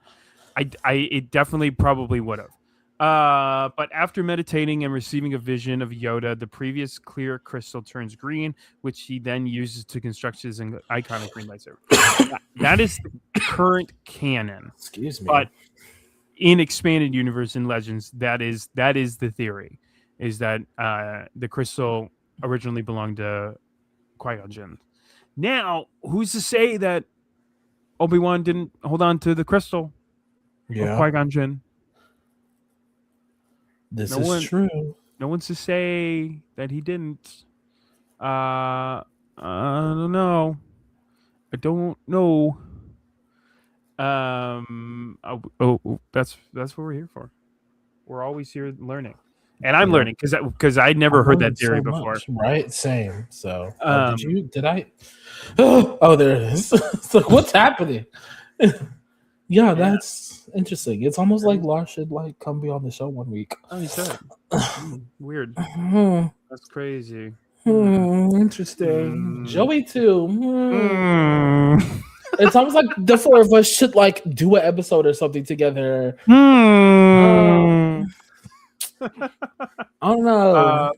It definitely probably would have. But after meditating and receiving a vision of Yoda, the previous clear crystal turns green, which he then uses to construct his iconic green lightsaber. That is the current canon. Excuse me. But in expanded universe and legends, that is the theory, is that the crystal originally belonged to Qui-Gon Jinn. Now, who's to say that Obi-Wan didn't hold on to the crystal of Qui-Gon Jinn? This is true. No one's to say that he didn't. I don't know. That's what we're here for. We're always here learning, and I'm learning because I never heard that theory before. Right? Same. So did I? Oh, there it is. It's like, what's happening? Yeah, that's interesting. It's almost like Lars should come be on the show one week. Oh, he said. Weird. That's crazy. Interesting. Joey too. It's almost like the 4 of us should do an episode or something together. I don't know.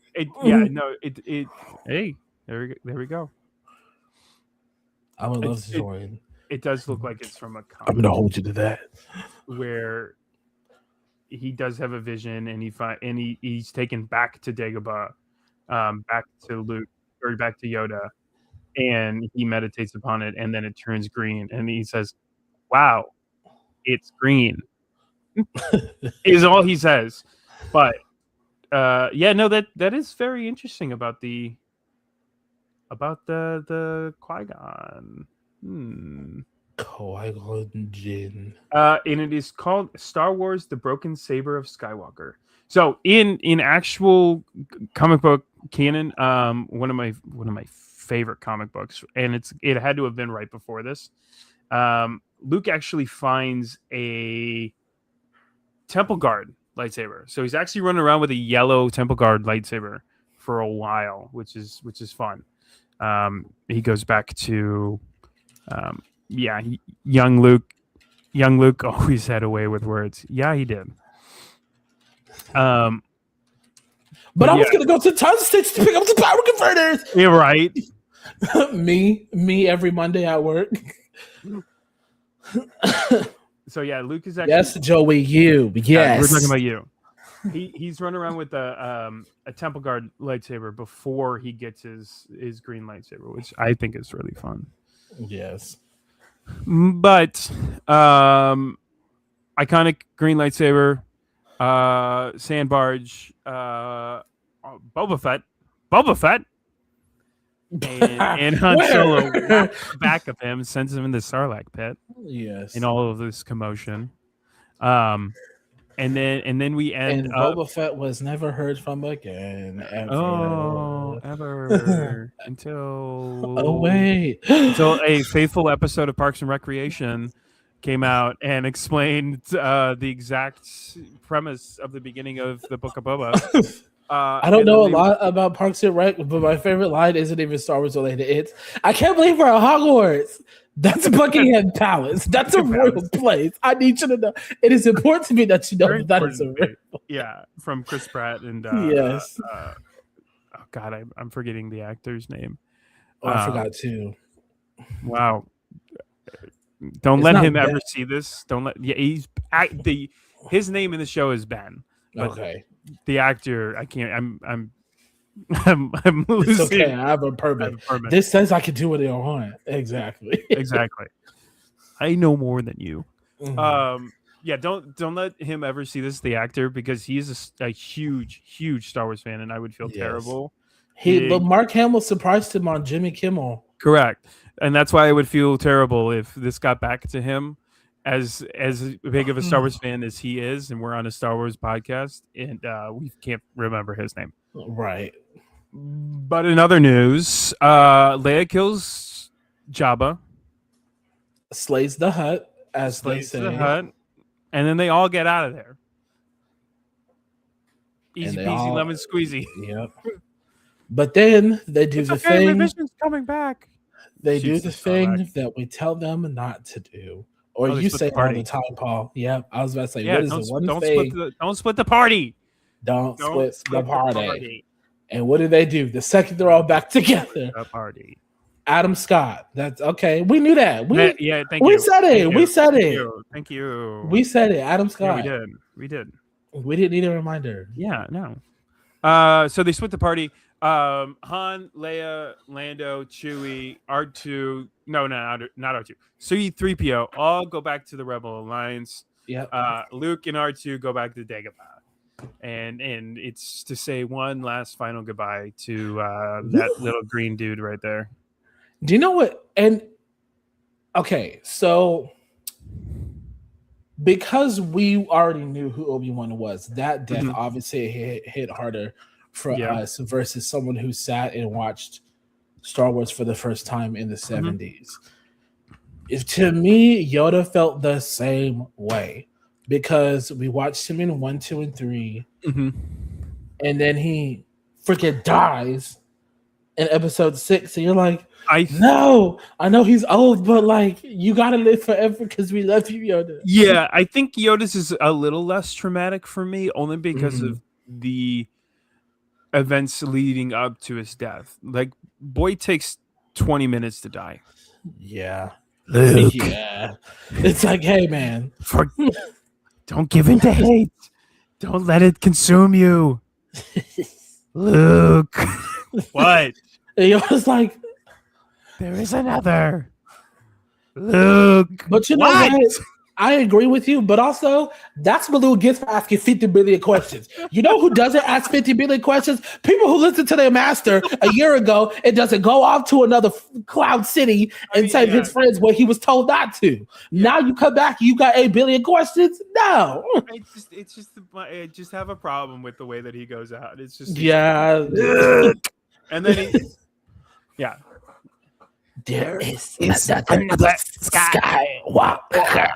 Hey, there we go. I would love to join. It does look like it's from a comic. I'm gonna hold you to that. Where he does have a vision, and he's taken back to Dagobah, back to Luke, or back to Yoda, and he meditates upon it, and then it turns green, and he says, "Wow, it's green." Is all he says. But that is very interesting about the Qui-Gon. Qui-Gon Jinn. And it is called Star Wars: The Broken Saber of Skywalker. So in actual comic book canon, one of my favorite comic books, and it had to have been right before this. Luke actually finds a Temple Guard lightsaber. So he's actually running around with a yellow Temple Guard lightsaber for a while, which is fun. He goes back to young Luke. Young Luke always had a way with words. Yeah, he did. But I was gonna go to Time Station to pick up the power converters. Yeah, right. me every Monday at work. So yeah, Luke is actually yes, Joey, you. Yes, we're talking about you. He's running around with a Temple Guard lightsaber before he gets his green lightsaber, which I think is really fun. Yes, but iconic green lightsaber, sand barge, Boba Fett, and Han Solo wraps the back of him, sends him in the Sarlacc pit. Yes. In all of this commotion, and then we end And up. Boba Fett was never heard from again ever. Oh, ever Oh wait. until a faithful episode of Parks and Recreation came out and explained the exact premise of the beginning of the Book of Boba. I don't know a lot about Parks and Rec, but my favorite line isn't even Star Wars related. It's, I can't believe we're at Hogwarts. That's Buckingham Palace. That's a royal place. I need you to know. It is important to me that you know that is a royal place. Yeah, from Chris Pratt and yes. Oh God, I'm forgetting the actor's name. Oh, I forgot too. Wow. Don't let him ever see this. Don't let. Yeah, his name in the show is Ben. Okay. The actor, I can't. I'm losing. It's okay. I have a permit. This says I can do what I want. Exactly. Exactly. I know more than you. Mm-hmm. Yeah. Don't let him ever see this. The actor, because he's a huge Star Wars fan, and I would feel terrible. But Mark Hamill surprised him on Jimmy Kimmel. Correct, and that's why I would feel terrible if this got back to him. As big of a Star Wars fan as he is, and we're on a Star Wars podcast, and we can't remember his name. Right. But in other news, Leia kills Jabba, slays the hut, as they say, and then they all get out of there. Easy peasy, lemon squeezy. Yep. But then they do the thing. Revision's coming back. They do the thing that we tell them not to do. Or you say all the time, Paul. Yeah, I was about to say, what is the one thing? Don't split the party. Don't split the party. And what do? The second they're all back together. The party. Adam Scott. That's okay. We knew that. Thank you. We said it. We said it. Thank you. We said it. Adam Scott. Yeah, we did. We didn't need a reminder. Yeah, no. So they split the party. Han, Leia, Lando, Chewie, R2. No, not R2. C-3PO all go back to the Rebel Alliance. Yeah. Luke and R2 go back to Dagobah. And it's to say one last final goodbye to that little green dude right there. Do you know what? And okay, so because we already knew who Obi-Wan was, that death obviously hit harder for us versus someone who sat and watched Star Wars for the first time in the 70s. If to me, Yoda felt the same way because we watched him in 1, 2, and 3, and then he freaking dies in episode 6. And you're like, no, I know he's old, but like, you gotta live forever because we love you, Yoda. Yeah, I think Yoda's is a little less traumatic for me, only because of the events leading up to his death. Like, boy takes 20 minutes to die. Yeah. Luke. Yeah. It's like, hey, man. Don't give in to hate. Don't let it consume you. Luke. What? It was like, there is another. Luke. But you know what? I agree with you, but also that's what Lou gets for asking 50 billion questions. You know who doesn't ask 50 billion questions? People who listened to their master a year ago and doesn't go off to another cloud city and tell his friends what he was told not to. Now you come back, you got 8 billion questions? No. I just have a problem with the way that he goes out. It's just and then there is another skywalker.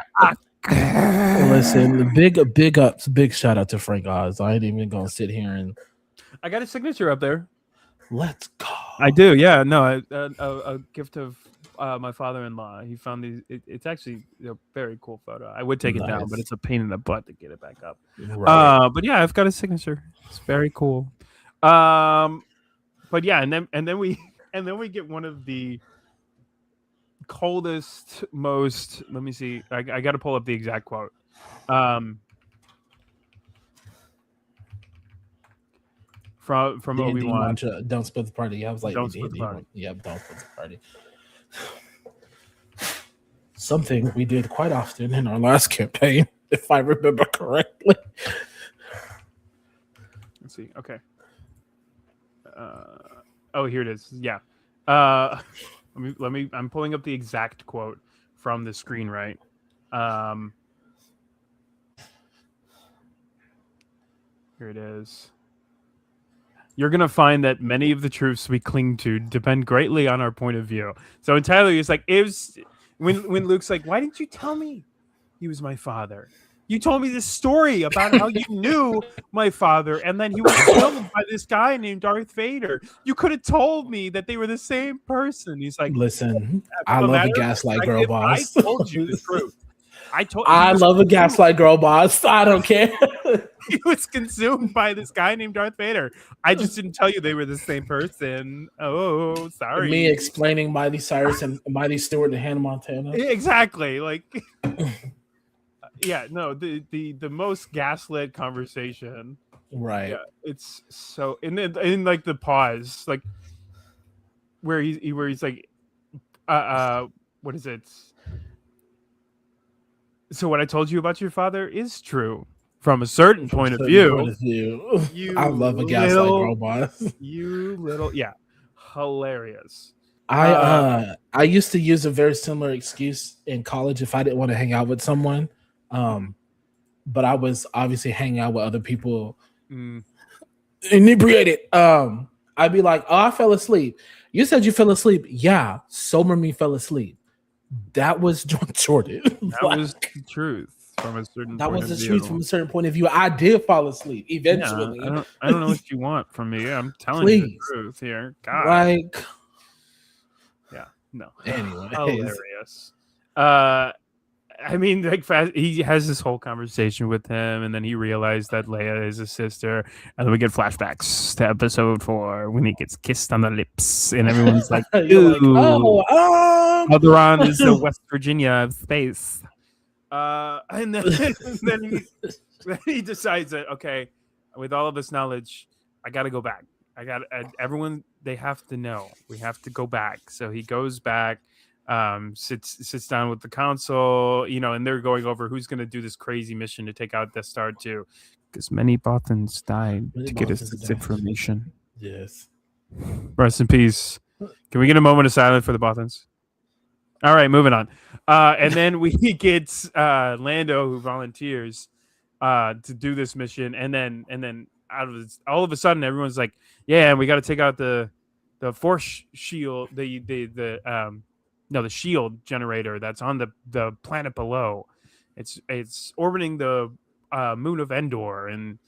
Listen, big ups, big shout out to Frank Oz. I ain't even gonna sit here and. I got a signature up there. Let's go. I do, yeah. No, a gift of my father-in-law. He found these. It's actually a very cool photo. I would take it down, but it's a pain in the butt to get it back up. Right. But yeah, I've got a signature. It's very cool. But yeah, and then we get one of the coldest, most. Let me see. I got to pull up the exact quote. From Obi-Wan. Don't split the party. I was like, don't split the party. Yep, don't split the party. Something we did quite often in our last campaign, if I remember correctly. Let's see. Okay. Oh, here it is. Yeah. Uh, let me. I'm pulling up the exact quote from the screen. Right. Um, Here it is. You're going to find that many of the truths we cling to depend greatly on our point of view. So entirely, it's like, it was when Luke's like, why didn't you tell me he was my father? You told me this story about how you knew my father and then he was killed by this guy named Darth Vader. You could have told me that they were the same person. He's like, Listen, I from a love matter a of gaslight girl perspective, I boss. told you the truth. I love a gaslight girl boss. I don't care. He was consumed by this guy named Darth Vader. I just didn't tell you they were the same person. Oh, sorry. Me explaining Miley Cyrus and Miley Stewart and Hannah Montana. Exactly. Like, yeah, no, the most gaslit conversation. Right. Yeah, it's so in like the pause, like where he's like, what is it? So what I told you about your father is true from a certain point of view. I love a gaslight girl boss. You little, yeah, hilarious. I used to use a very similar excuse in college if I didn't want to hang out with someone, but I was obviously hanging out with other people inebriated. I'd be like, "Oh, I fell asleep." You said you fell asleep. Yeah, sober me fell asleep. That was Jordan. That was the truth from a certain. That point was of the view. truth from a certain point of view. I did fall asleep eventually. Yeah, I don't know what you want from me. I'm telling you the truth here. God. Like, yeah, no. Anyways. Hilarious. I mean, like, he has this whole conversation with him, and then he realized that Leia is his sister, and then we get flashbacks to episode 4 when he gets kissed on the lips, and everyone's like, You're like, Alderaan is the West Virginia of space. And then he decides that, okay, with all of this knowledge, I got to go back. Everyone, they have to know. We have to go back. So he goes back. Sits down with the council, and they're going over who's going to do this crazy mission to take out Death Star 2, because many Bothans died to get us this information. Yes. Rest in peace. Can we get a moment of silence for the Bothans? All right, moving on. And then we get Lando, who volunteers to do this mission, and then all of a sudden everyone's like, yeah, we got to take out the force shield, the shield generator that's on the planet below. It's orbiting the moon of Endor, and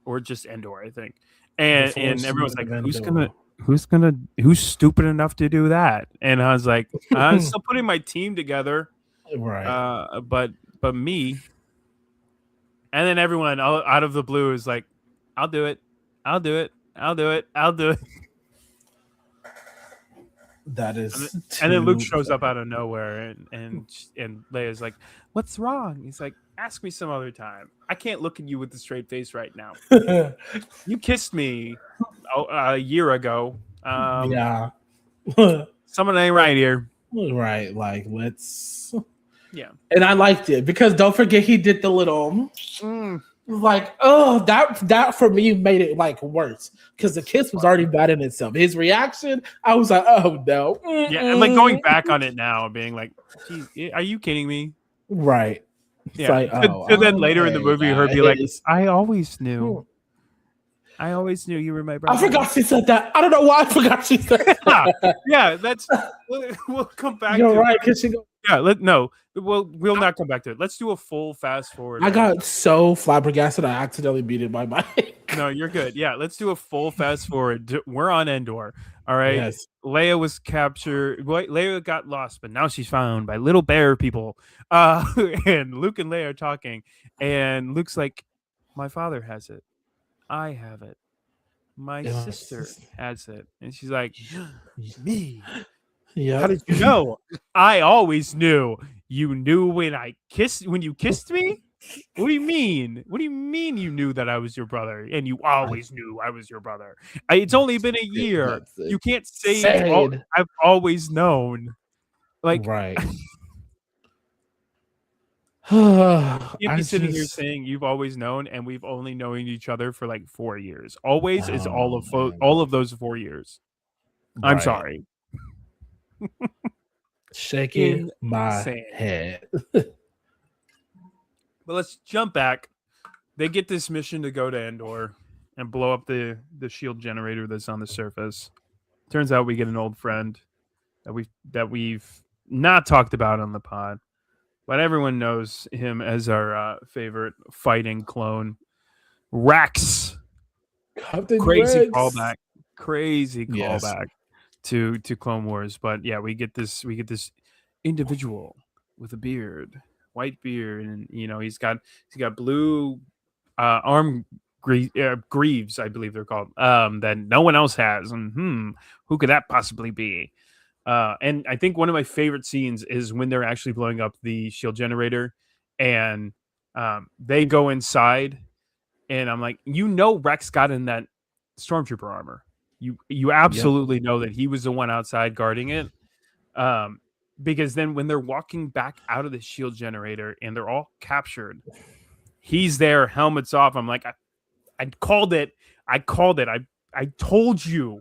or just Endor, I think. And everyone's like, who's stupid enough to do that? And I was like, I'm still putting my team together, right? But me. And then everyone out of the blue is like, I'll do it. That is, and then Luke shows up out of nowhere, and Leia's like, "What's wrong?" He's like, "Ask me some other time. I can't look at you with a straight face right now. You kissed me a year ago. Yeah, something ain't right here. Right? Like, let's. Yeah, and I liked it because don't forget he did the little. Like, oh, that for me made it like worse because the kiss was already bad in itself. His reaction, I was like, oh no. Yeah, and like going back on it now, being like, geez, are you kidding me? Right. It's like, so then later in the movie, her be like, I always knew you were my brother. I forgot she said that. I don't know why I forgot she said that. Yeah, that's we'll come back. You're right, because she goes. Yeah, we'll not come back to it. Let's do a full fast forward. I got so flabbergasted I accidentally muted my mic. No, you're good. Yeah, let's do a full fast forward. We're on Endor. All right. Yes. Leia was captured. Leia got lost, but now she's found by little bear people. And Luke and Leia are talking, and Luke's like, "My father has it. I have it. My sister has it." And she's like, "Me? Yeah. How did you know? I always knew. You knew when you kissed me? What do you mean? What do you mean you knew that I was your brother? And you always knew I was your brother. It's only been a year. You can't say I've always known." Like, right. You'd I be sitting here just, saying you've always known, and we've only known each other for like 4 years. Always is oh man, all of those 4 years. I'm right. sorry. Shaking my Insane. head. But let's jump back. They get this mission to go to Endor and blow up the shield generator that's on the surface. Turns out we get an old friend that we've not talked about on the pod, but everyone knows him as our favorite fighting clone, Rex. Captain Crazy Rex. callback, crazy Yes. callback to Clone Wars. But yeah, we get this individual with a beard, white beard, and he's got blue arm greaves, I believe they're called, that no one else has. And who could that possibly be? And I think one of my favorite scenes is when they're actually blowing up the shield generator, and they go inside, and I'm like, Rex got in that stormtrooper armor. You Yep. absolutely know that he was the one outside guarding it. Um, because then when they're walking back out of the shield generator and they're all captured, he's there, helmets off. I'm like, I called it. I called it. I told you.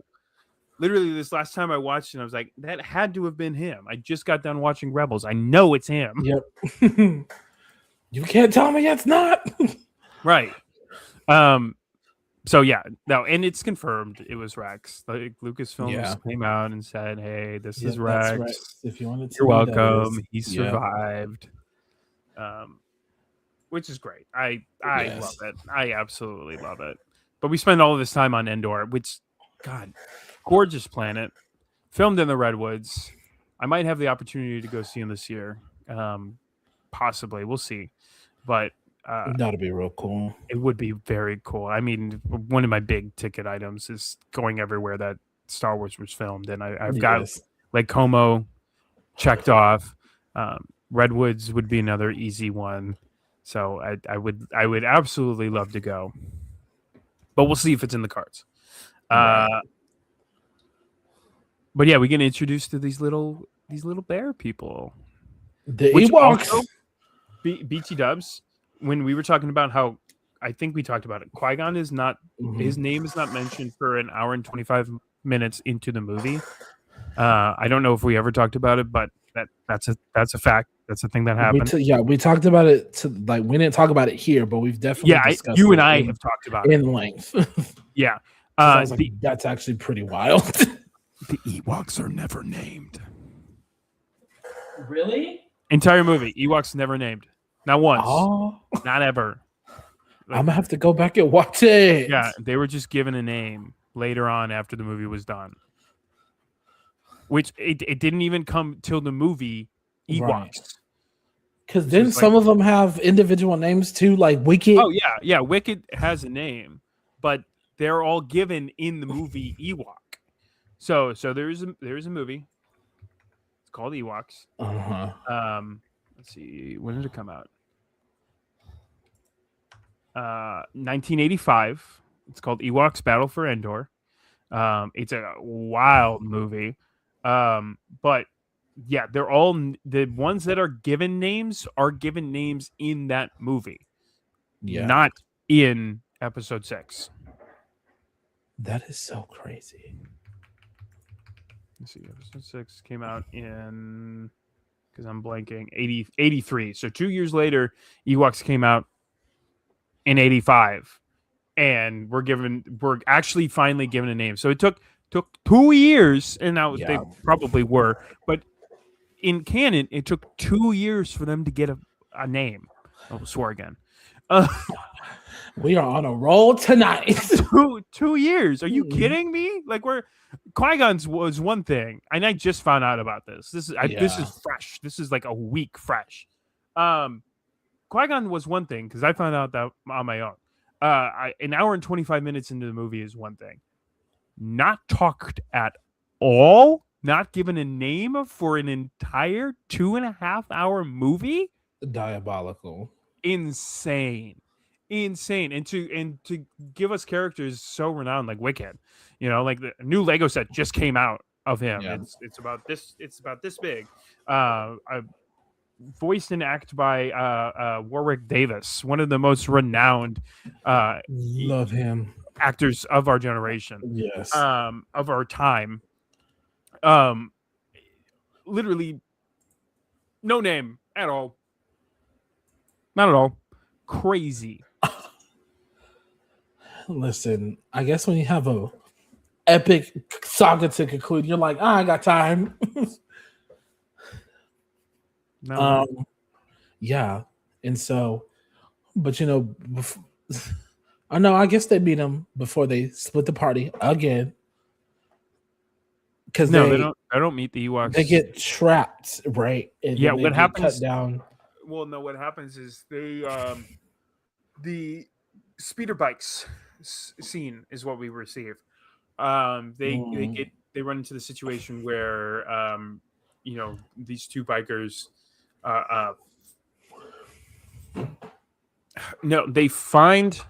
Literally, this last time I watched it, I was like, that had to have been him. I just got done watching Rebels. I know it's him. Yep. You can't tell me it's not. Right. So yeah, no, and it's confirmed it was Rex. Like Lucasfilms came out and said, "Hey, this is That's Rex. Rex. If you wanted to, You're that welcome. is. He survived." Which is great. I love Yes. it. I absolutely love it. But we spend all of this time on Endor, which, God, gorgeous planet, filmed in the redwoods. I might have the opportunity to go see him this year. Possibly, we'll see. But That'd be real cool. it would be very cool. I mean, one of my big ticket items is going everywhere that Star Wars was filmed, and I've got Yes. like Como checked off. Redwoods would be another easy one. So I would absolutely love to go, but we'll see if it's in the cards. Right. But yeah, we get introduced to these little bear people, The which Ewoks. also BT Dubs. When we were talking about how, I think we talked about it, Qui-Gon is not his name is not mentioned for an hour and 25 minutes into the movie. I don't know if we ever talked about it, but that's a fact. That's a thing that happened. We talked about it. We didn't talk about it here, but we've definitely discussed you it and I have talked about it in length. Yeah, I was like, that's actually pretty wild. The Ewoks are never named. Really? Entire movie, Ewoks never named. Not once. Oh, Not ever. I'm gonna have to go back and watch it. Yeah, they were just given a name later on after the movie was done. Which it didn't even come till the movie Ewoks. Because then some of them have individual names too, like Wicked. Oh yeah, Wicked has a name, but they're all given in the movie Ewok. So there's a movie. It's called Ewoks. Let's see, when did it come out? 1985. It's called Ewoks Battle for Endor. It's a wild movie. But yeah, they're all the ones that are given names in that movie. Yeah. Not in episode 6. That is so crazy. Let's see, episode 6 came out in, because I'm blanking, 83. So 2 years later, Ewoks came out in 85. And we're actually finally given a name. So it took 2 years, and now they probably were, but in canon, it took 2 years for them to get a name. Oh, swear again. We are on a roll tonight. 2 years? Are you kidding me? Like, Qui-Gon's was one thing, and I just found out about this. This is fresh. This is like a week fresh. Qui-Gon was one thing because I found out that on my own. An hour and 25 minutes into the movie is one thing. Not talked at all, not given a name for an entire 2.5 hour movie. Diabolical. Insane. And to give us characters so renowned like Wicked, like the new Lego set just came out of him. It's about this big. voiced and acted by Warwick Davis, one of the most renowned Love him. actors of our generation, Yes. of our time. Um, Literally no name at all, not at all. Crazy. Listen, I guess when you have a epic saga to conclude, you're like, I got time. No, Yeah, and so, but I know. I guess they beat him before they split the party again because no, they don't. They don't meet the Ewoks. they get trapped, right? And Yeah, then they what get cut happens? down. Well, no, what happens is the speeder bikes scene is what we receive. They run into the situation where these two bikers uh, no, they find.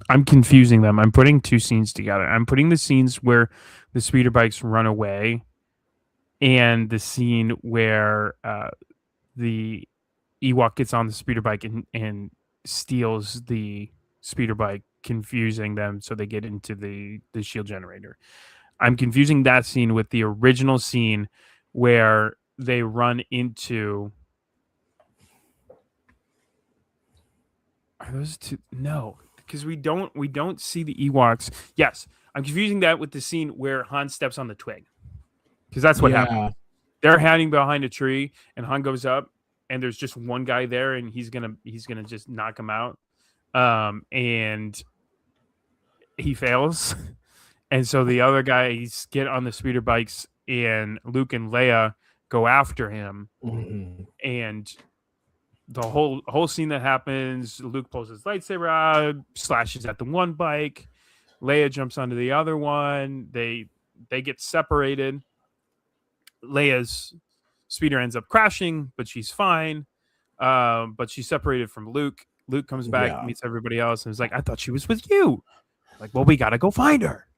I'm confusing them. I'm putting two scenes together. I'm putting the scenes where the speeder bikes run away and the scene where the Ewok gets on the speeder bike and steals the speeder bike, confusing them so they get into the shield generator. I'm confusing that scene with the original scene where they run into. Are those two? No, because we don't see the Ewoks. Yes, I'm confusing that with the scene where Han steps on the twig, because that's what happened. Yeah, They're hiding behind a tree, and Han goes up, and there's just one guy there, and he's gonna just knock him out, and he fails, and so the other guys get on the speeder bikes, and Luke and Leia go after him, and the whole scene that happens, Luke pulls his lightsaber out, slashes at the one bike, Leia jumps onto the other one. They get separated. Leia's speeder ends up crashing, but she's fine. But she's separated from Luke. Luke comes back, meets everybody else, and is like, "I thought she was with you." Like, well, we gotta go find her.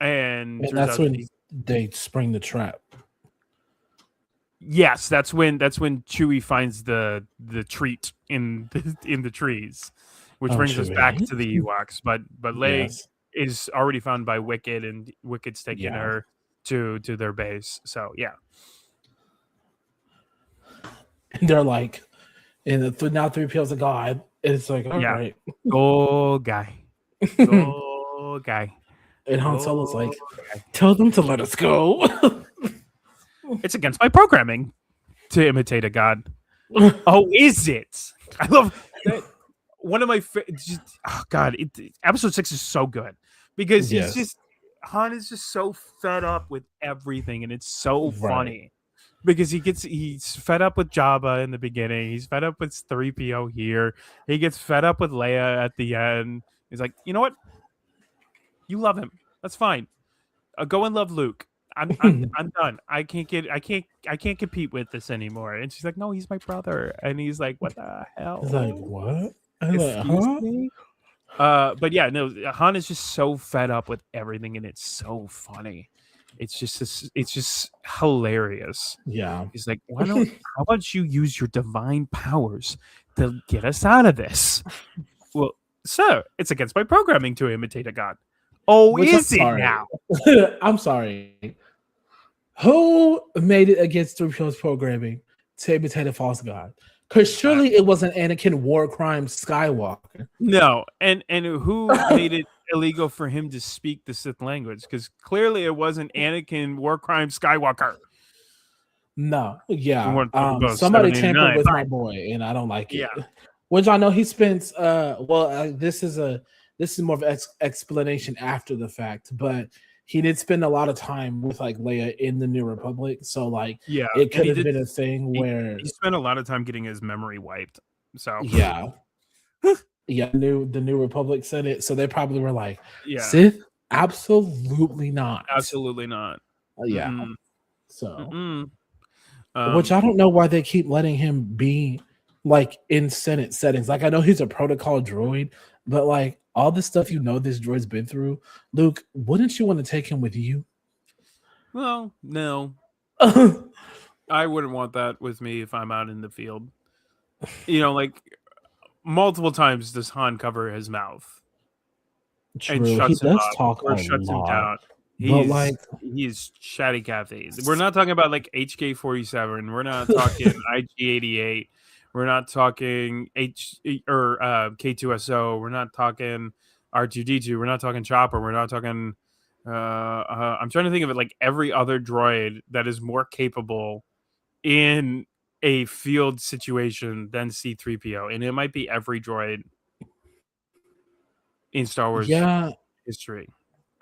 And that's when they spring the trap. Yes, that's when Chewie finds the treat in the trees, which brings us back to the Ewoks. But Leia is already found by Wicket, and Wicket's taking her to their base. So yeah, and they're like, and now 3PO's a god. It's like, all right, go guy, go guy. And Han Solo's like, tell them to let us go. It's against my programming to imitate a god. Oh, is it? I love that. One of my episode 6 is so good because Han is just so fed up with everything, and it's so funny because he's fed up with Jabba in the beginning. He's fed up with 3PO here. He gets fed up with Leia at the end. He's like, you know what? You love him. That's fine. Go and love Luke. I'm done. I can't compete with this anymore. And she's like, no, he's my brother. And he's like, what the hell? He's like, what? Excuse me? But yeah, no, Han is just so fed up with everything, and it's so funny. It's just hilarious. Yeah. He's like, how about you use your divine powers to get us out of this? Well, sir, it's against my programming to imitate a god. Oh, is it now? I'm sorry. Who made it against 3PO's programming to imitate a false god? Because surely it wasn't Anakin War Crime Skywalker. No, and who made it illegal for him to speak the Sith language? Because clearly it wasn't Anakin War Crime Skywalker. No, somebody tampered with my boy, and I don't like it. Yeah. Which I know he spends. This is more of an explanation after the fact, but he did spend a lot of time with like Leia in the New Republic, so like it could have been a thing where he spent a lot of time getting his memory wiped. So the New Republic said it, so they probably were like, Sith, absolutely not, So, which I don't know why they keep letting him be like in Senate settings. Like I know he's a protocol droid, but like all the stuff this droid's been through, Luke, wouldn't you want to take him with you? Well, no. I wouldn't want that with me if I'm out in the field. Like multiple times does Han cover his mouth and True, he shuts him does up talk or a shuts him lot, down. but He's chatty Cathy. We're not talking about like HK-47. We're not talking IG-88. We're not talking K2SO. We're not talking R2D2. We're not talking Chopper. We're not talking. I'm trying to think of it like every other droid that is more capable in a field situation than C-3PO, and it might be every droid in Star Wars yeah, history.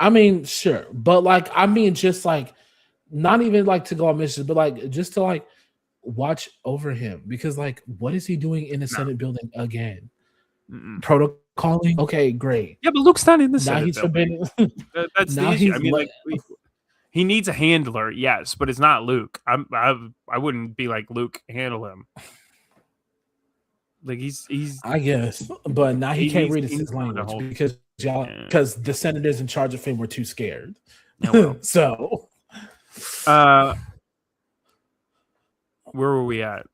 I mean, sure, but I mean, just not even to go on missions, but just to watch over him because what is he doing in the No. Senate building again? Mm-mm. Protocoling? Okay, great. Yeah, but Luke's not in the Now Senate he's building. forbidden. That's the Now issue. he's I mean, he needs a handler, yes, but it's not Luke. I wouldn't be like, Luke, handle him. Like he's I guess, but now he can't read his language whole, because the senators in charge of him were too scared. Oh, well. So, where were we at?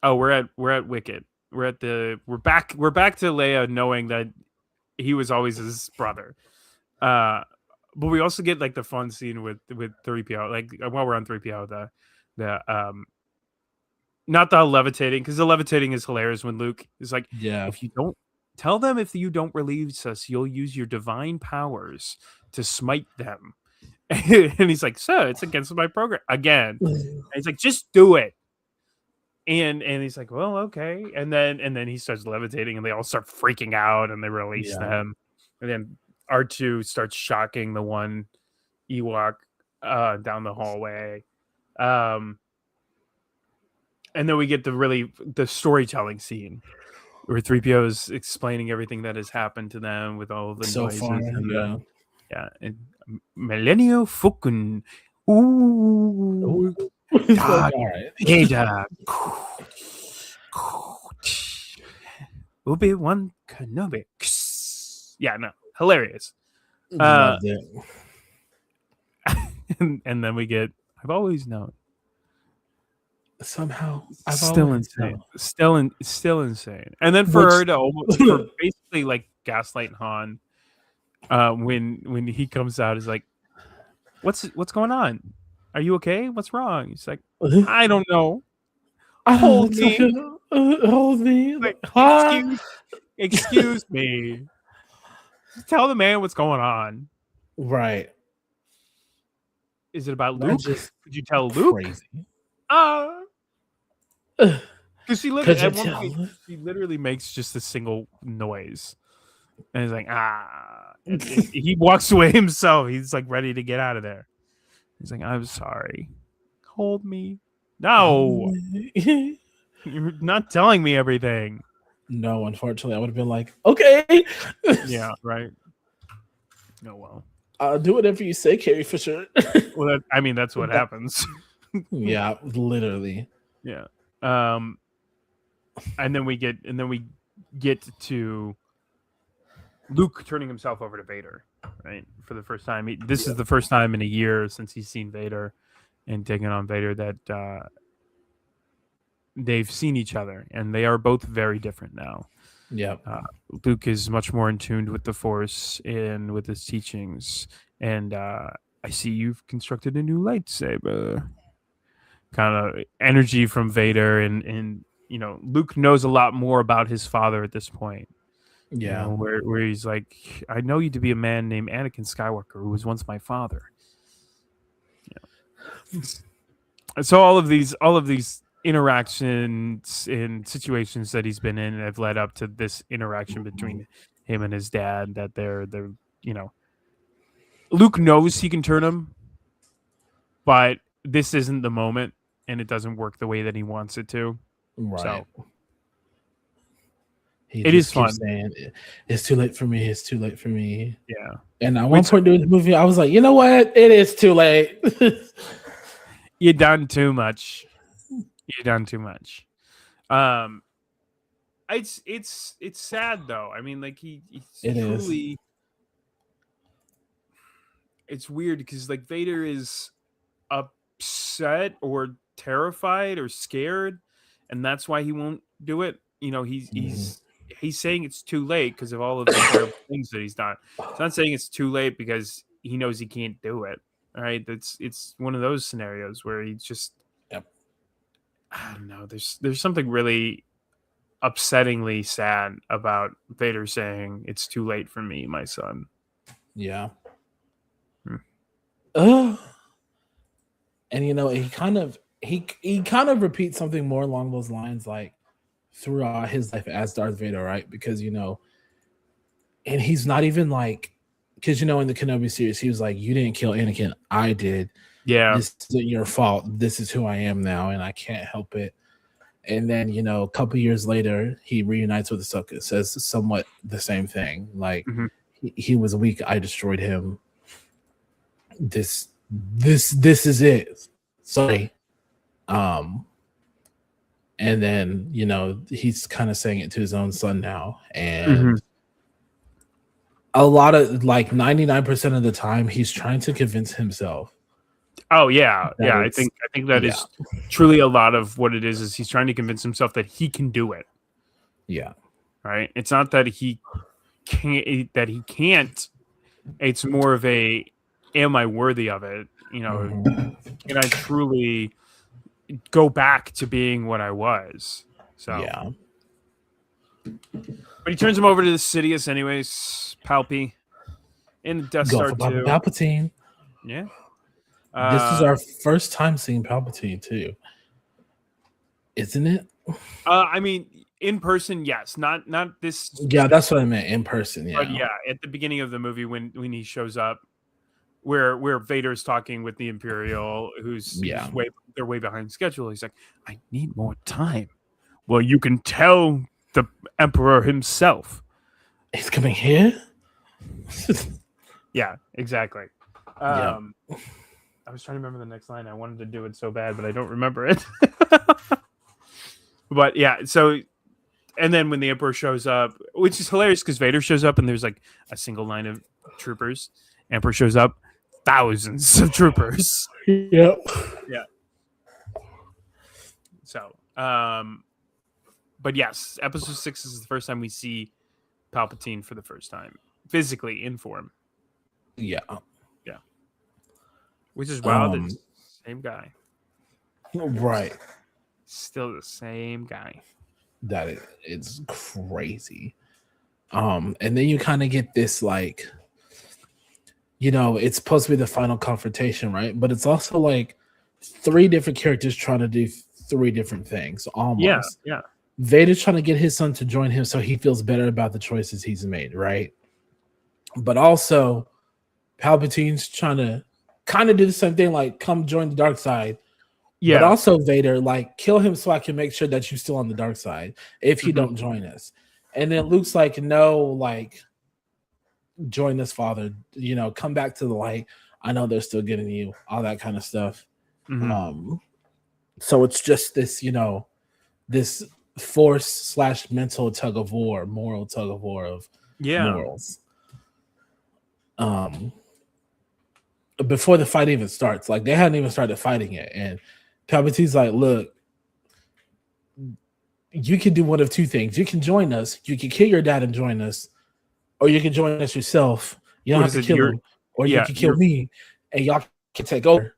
Oh, we're at Wicket. We're back to Leia knowing that he was always his brother. But we also get like the fun scene with 3PO. Like while we're on 3PO, the not the levitating, because the levitating is hilarious when Luke is like, yeah, if you don't tell them, if you don't release us, you'll use your divine powers to smite them. And he's like, sir, it's against my program again. And he's like, just do it. And he's like, well, okay. And then he starts levitating, and they all start freaking out, and they release them. And then R2 starts shocking the one Ewok down the hallway. And then we get the storytelling scene where 3PO is explaining everything that has happened to them with all of the so noises. far, And and Millennial Falcon. Ooh. Data. Obi-Wan Kenobi. Yeah, no. Hilarious. Loved it. And then we get, I've always known. Somehow, Still insane. Still insane. And then for her to for basically like gaslight Han, when he comes out, is like, what's going on? Are you okay? What's wrong? He's like, I don't know. Hold me. Hold me. Like, excuse me. Tell the man what's going on. Right. Is it about Luke? Could you tell Luke? Crazy. Because she literally makes just a single noise, and he's like, and he walks away himself. He's like ready to get out of there. He's like, I'm sorry. Hold me. No, you're not telling me everything. No, unfortunately, I would have been like, okay. Yeah, right. No, well, I'll do whatever you say, Carrie Fisher. Well, that's what happens. Yeah, literally. Yeah. And then we get to Luke turning himself over to Vader, right? For the first time. This is the first time in a year since he's seen Vader and taken on Vader that they've seen each other, and they are both very different now. Yeah. Luke is much more in tune with the Force and with his teachings, and I see you've constructed a new lightsaber. Kind of energy from Vader, and Luke knows a lot more about his father at this point. Yeah. Where he's like, I know you to be a man named Anakin Skywalker, who was once my father. So all of these interactions and situations that he's been in have led up to this interaction between him and his dad, that they're Luke knows he can turn him, but this isn't the moment, and it doesn't work the way that he wants it to. Right. So it is fun. Saying, it's too late for me. It's too late for me. Yeah. And at one point during the movie, I was like, you know what? It is too late. You done too much. It's sad though. I mean, like he's truly. It's weird because like Vader is upset or terrified or scared, and that's why he won't do it. You know, he's saying it's too late because of all of the terrible things that he's done. It's not saying it's too late because he knows he can't do it. All right, it's one of those scenarios where he's just, Yep. I don't know. There's something really upsettingly sad about Vader saying it's too late for me, my son. Yeah. Hmm. And you know, he kind of repeats something more along those lines, like throughout his life as Darth Vader, right? Because you know, and he's not even like, because you know, in the Kenobi series, he was like, "You didn't kill Anakin, I did. Yeah. This isn't your fault. This is who I am now, and I can't help it." And then, you know, a couple years later, he reunites with Ahsoka, says somewhat the same thing. Like, Mm-hmm. he was weak, I destroyed him. This is it. Sorry. And then, you know, he's kind of saying it to his own son now. And a lot of, like, 99% of the time, he's trying to convince himself. Oh yeah, yeah. I think that is truly a lot of what it is he's trying to convince himself that he can do it. Yeah. Right. It's not that he can't. It's more of a, am I worthy of it? You know, can I truly go back to being what I was? So yeah. But he turns him over to the Sidious anyways, Palpy, in the Death Star too. Palpatine. Yeah. This is our first time seeing Palpatine too, isn't it? I mean, in person, yes. Not this. Yeah, that's what I meant. In person, yeah. But yeah, at the beginning of the movie, when he shows up, where Vader's talking with the Imperial, who's they're way behind schedule. He's like, I need more time. Well, you can tell the Emperor himself. He's coming here. Yeah, exactly. I was trying to remember the next line. I wanted to do it so bad, but I don't remember it. But yeah, so, and then when the Emperor shows up, which is hilarious because Vader shows up and there's like a single line of troopers. Emperor shows up, thousands of troopers. Yep. Yeah. So, but yes, episode 6 is the first time we see Palpatine for the first time, physically in form. Yeah. Yeah. Which is wild. It's the same guy. Right. Still the same guy. It's crazy. And then you kind of get this, like, you know, it's supposed to be the final confrontation, right? But it's also like 3 different characters trying to do 3 different things almost. Yeah. Vader's trying to get his son to join him so he feels better about the choices he's made, right? But also Palpatine's trying to kind of do the same thing, like come join the dark side. Yeah. But also Vader, like, kill him so I can make sure that you're still on the dark side if you don't join us. And then Luke's like, no, like, join us, Father. You know, come back to the light. I know they're still getting you, all that kind of stuff. So it's just this, you know, this force / mental tug of war, moral tug of war of morals. Before the fight even starts, like, they hadn't even started fighting yet, and Palpatine's like, look, you can do one of 2 things. You can join us, you can kill your dad and join us, or you can join us yourself. You don't have to kill him, or you can kill me, and y'all can take over.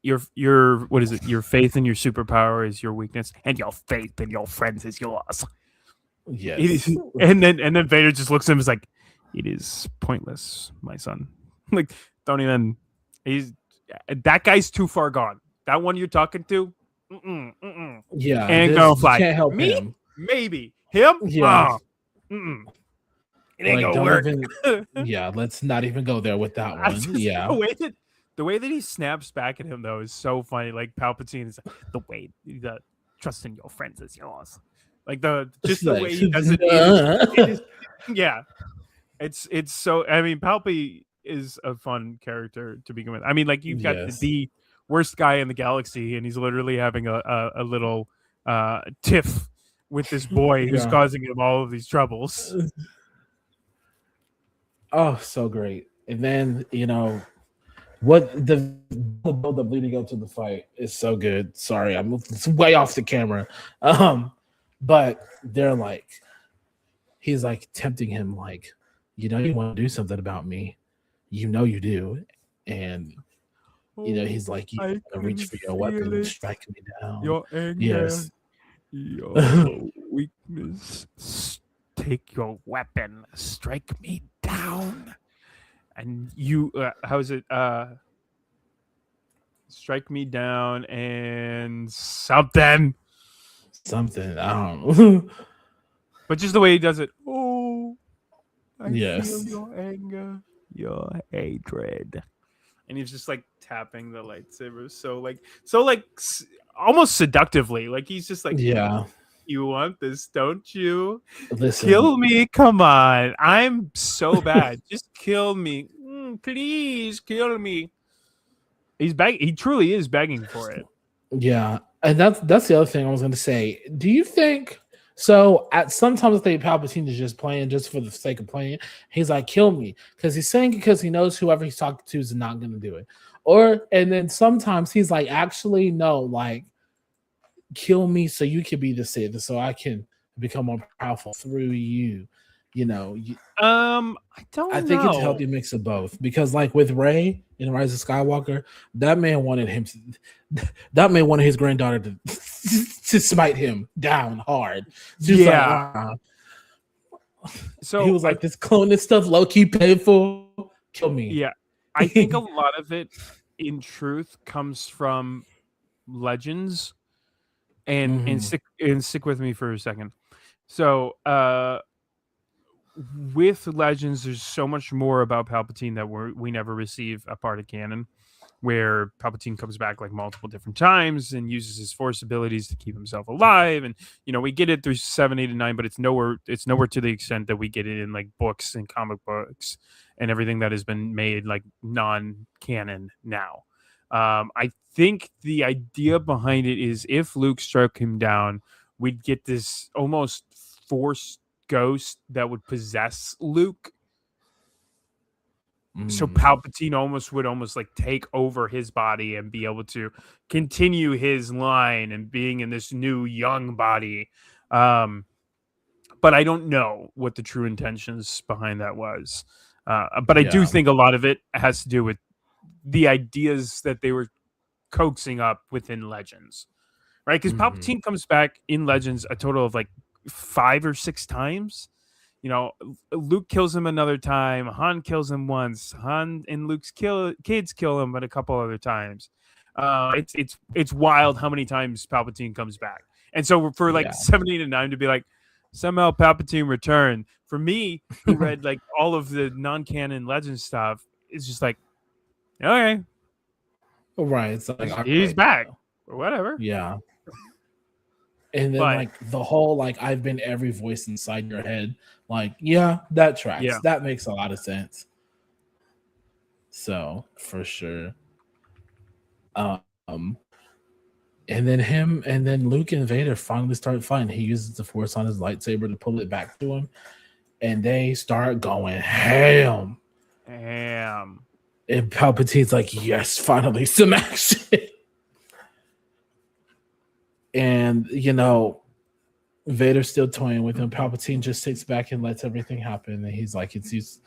Your what is it? Your faith in your superpower is your weakness, and your faith in your friends is yours. Yes. And then Vader just looks at him and is like, it is pointless, my son. Like, don't even. That guy's too far gone. That one you're talking to, yeah, ain't gonna fly. Can't help me, him. Maybe him. Yeah, it ain't like, gonna work. Yeah, let's not even go there with that one. Yeah, the way that he snaps back at him though is so funny. Like, Palpatine is like, the trust in your friends is yours. Like, the way he does it. Yeah, it's so. I mean, Palpy is a fun character to begin with. I mean, like, you've got the worst guy in the galaxy, and he's literally having a little tiff with this boy who's causing him all of these troubles. Oh, so great. And then, you know, what the build up leading up to the fight is so good. Sorry, I'm way off the camera. Um, but they're like, he's like tempting him, like, you want to do something about me, you do, and Oh, he's like, you I want to reach can for your feel weapon and it. strike me down. Your anger, Yes. your weakness. Take your weapon, strike me down. And you, how's it? Strike me down and something. Something I don't know. But just the way he does it. Oh, I feel Yes. your anger, your hatred. And he's just like tapping the lightsaber almost seductively. Like he's just like, Yeah. you want this, don't you? Listen. Kill me, come on. I'm so bad. Just kill me. Please kill me. He truly is begging for it. Yeah, and that's the other thing I was going to say. Do you think so? At sometimes I think Palpatine is just playing just for the sake of playing. He's like, "Kill me," because he's saying because he knows whoever he's talking to is not going to do it. Or and then sometimes he's like, "Actually, no, like kill me so you can be the Sith, so I can become more powerful through you." You know, I I don't think it's a know. healthy mix of both because, like with Ray in Rise of Skywalker, that man wanted him that man wanted his granddaughter to to smite him down hard. She was like, Yeah. he So was like, this cloning stuff low key painful. Kill me. yeah, I think a lot of it, in truth, comes from Legends, and Mhm. stick with me for a second. So, with Legends, there's so much more about Palpatine that we never receive a part of canon, where Palpatine comes back like multiple different times and uses his Force abilities to keep himself alive. And we get it through 7, 8, and 9, but it's nowhere to the extent that we get it in like books and comic books and everything that has been made like non-canon now. I think the idea behind it is if Luke struck him down, we'd get this almost Force ghost that would possess Luke. So Mm. Palpatine would almost like take over his body and be able to continue his line and being in this new young body. Um, but I don't know what the true intentions behind that was. But I do Yeah. think a lot of it has to do with the ideas that they were coaxing up within Legends, right? Because Mhm. Palpatine comes back in Legends a total of like 5 or 6 times. Luke kills him another time. Han kills him once. Han and Luke's kids kill him, but a couple other times. It's wild how many times Palpatine comes back. And so for like Yeah. 7, 8, and 9 to be like somehow Palpatine returned for me, who read like all of the non-canon legend stuff, is just like okay, Right. It's like, all he's right. back or whatever. Yeah. And then But like the whole like I've been every voice inside your head. Like, yeah, that tracks. yeah, That makes a lot of sense. So for sure. Um, and then Luke and Vader finally start fighting. He uses the Force on his lightsaber to pull it back to him, and they start going ham. damn. And Palpatine's like, "Yes, finally some action." And Vader's still toying with him. Palpatine just sits back and lets everything happen. And he's like, he's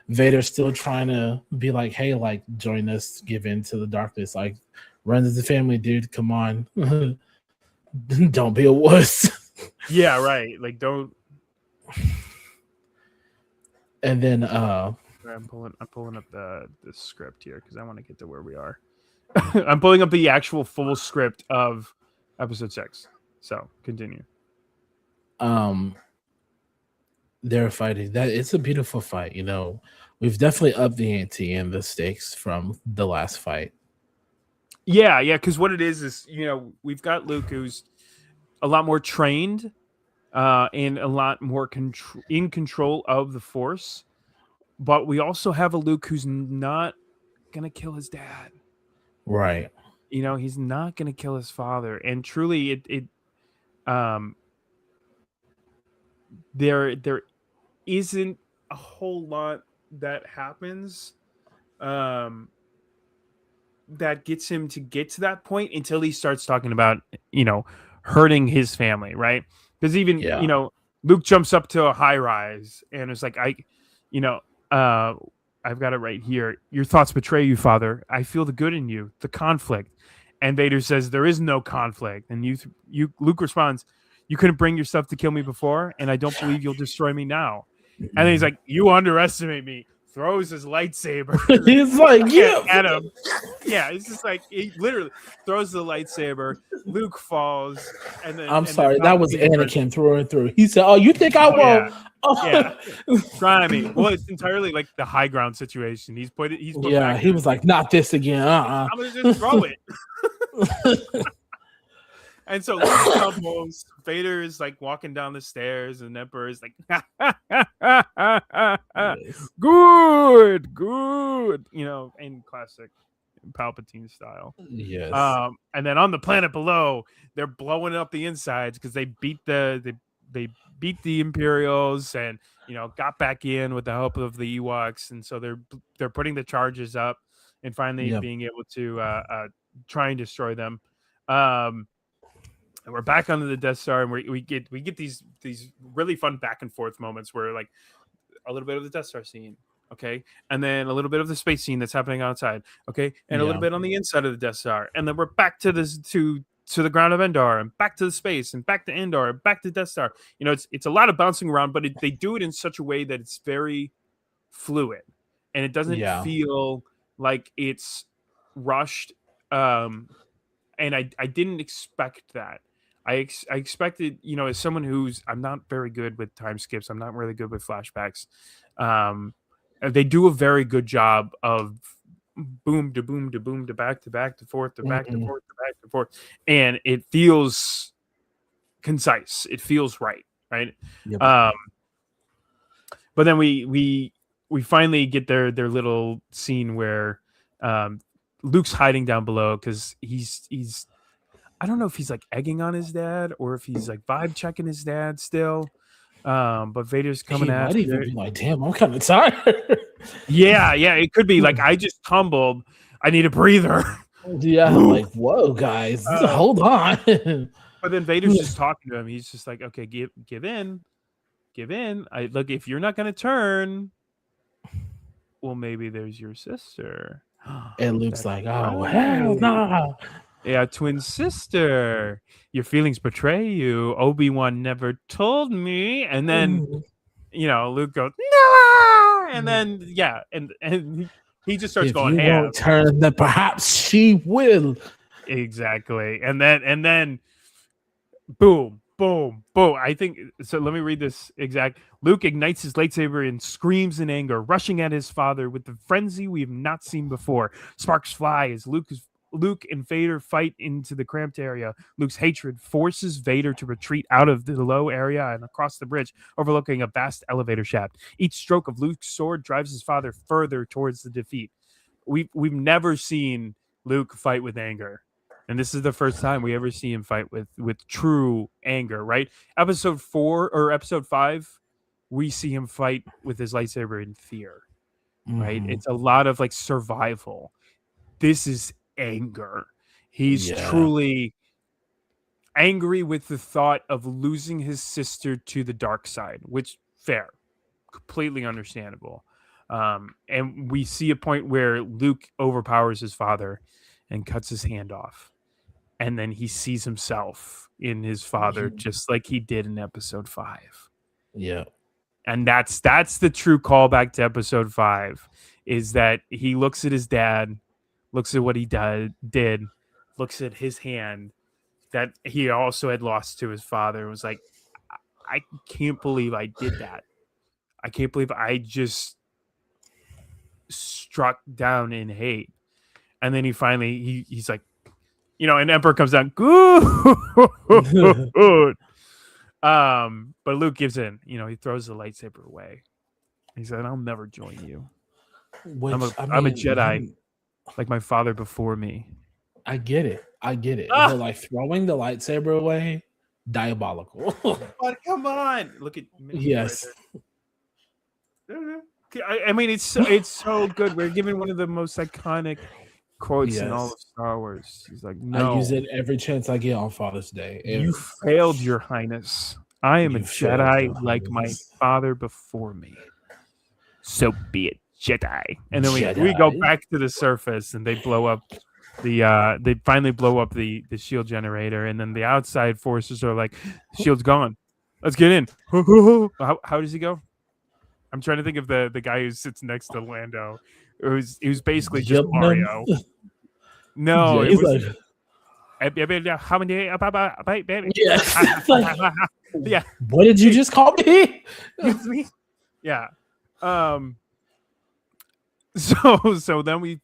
Vader's still trying to be like, hey, like, join us, give in to the darkness. Like, run to the family, dude. Come on. Don't be a wuss. Yeah, right. Like don't. And then I'm pulling up the script here because I want to get to where we are. I'm pulling up the actual full script of episode 6. So continue. um they're fighting. That it's a beautiful fight, We've definitely upped the ante and the stakes from the last fight. Yeah, because what it is we've got Luke who's a lot more trained, and a lot more in control of the Force, but we also have a Luke who's not gonna kill his dad. Right. He's not gonna kill his father, and truly, um there isn't a whole lot that happens. Um, that gets him to get to that point until he starts talking about, hurting his family, right? Because even, Yeah. Luke jumps up to a high rise and it's like, you know, uh, I've got it right here. Your thoughts betray you, Father. I feel the good in you, the conflict. And Vader says, there is no conflict. And Luke responds, you couldn't bring yourself to kill me before, and I don't believe you'll destroy me now. And then he's like, you underestimate me. Throws his lightsaber He's like, yeah. at him. Yeah, it's just like he literally throws the lightsaber. Luke falls, and then I'm sorry, that was Anakin through and through. He said, "Oh, you think I won't?" will?" Oh. Yeah, try me. Well, it's entirely like the high ground situation. He's put yeah, he was like, "Not this again." I'm gonna just throw it. And so Luke stumbles. Vader is like walking down the stairs, and Emperor is like, yes. good, in classic Palpatine style. Yes. And then on the planet below, they're blowing up the insides because they beat the Imperials and got back in with the help of the Ewoks, and so they're putting the charges up and finally being able to try and destroy them. And we're back onto the Death Star, and we get these really fun back and forth moments where like a little bit of the Death Star scene, okay, and then a little bit of the space scene that's happening outside, okay, and a little bit on the inside of the Death Star, and then we're back to this to the ground of Endor, and back to the space, and back to Endor, and back to Death Star. It's a lot of bouncing around, but they do it in such a way that it's very fluid, and it doesn't feel like it's rushed. And I didn't expect that. I expected, as someone I'm not very good with time skips. I'm not really good with flashbacks. They do a very good job of boom to boom to boom to back to back to forth to back to forth to back to forth, and it feels concise. It feels right. Yep. But then we finally get their little scene where Luke's hiding down below because he's I don't know if he's like egging on his dad or if he's like vibe checking his dad still. But Vader's coming after. He might even be like, "Damn, I'm kind of tired." yeah, it could be like I just tumbled. I need a breather. Yeah, like whoa, guys, hold on. But then Vader's just talking to him. He's just like, "Okay, give in. Look, if you're not gonna turn, well, maybe there's your sister." And Luke's like, "Oh hell no." Yeah, twin sister. Your feelings betray you. Obi-Wan never told me. And then, Luke goes, no! And then, and he just starts going, "If you won't turn, then perhaps she will." Exactly. And then, boom, boom, boom. I think, so let me read this exact. Luke ignites his lightsaber and screams in anger, rushing at his father with the frenzy we have not seen before. Sparks fly as Luke and Vader fight into the cramped area. Luke's hatred forces Vader to retreat out of the low area and across the bridge, overlooking a vast elevator shaft. Each stroke of Luke's sword drives his father further towards the defeat. We've never seen Luke fight with anger, and this is the first time we ever see him fight with true anger. Right? Episode 4 or episode 5, we see him fight with his lightsaber in fear. Right? It's a lot of like survival. This is anger. He's truly angry with the thought of losing his sister to the dark side, which fair, completely understandable. And we see a point where Luke overpowers his father and cuts his hand off, and then he sees himself in his father just like he did in episode 5. Yeah. And that's the true callback to episode 5, is that he looks at his dad, looks at what he did, looks at his hand that he also had lost to his father, and was like, I can't believe I did that. I can't believe I just struck down in hate. And then he finally, he's like, and Emperor comes down, good. But Luke gives in. He throws the lightsaber away. He said, I'll never join you. I'm a Jedi. Like my father before me. I get it. But like throwing the lightsaber away, diabolical. But come on, look at yes. Right, I mean, it's so good. We're given one of the most iconic quotes in all Yes. of Star Wars. He's like, I no, use it every chance I get on Father's Day. you failed, Your Highness. I am a You failed, Jedi Your like my Highness. father before me. So be it, Jedi. And then we go Jedi. back to the surface, and they blow up they finally blow up the shield generator, and then the outside forces are like, shield's gone. Let's get in. How does he go? I'm trying to think of the guy who sits next to Lando. It was basically just Yep. Mario. No, Yeah, it he's was like, how many baby? yes. Like, Yeah. what did you just call me? It's me. Yeah. So then we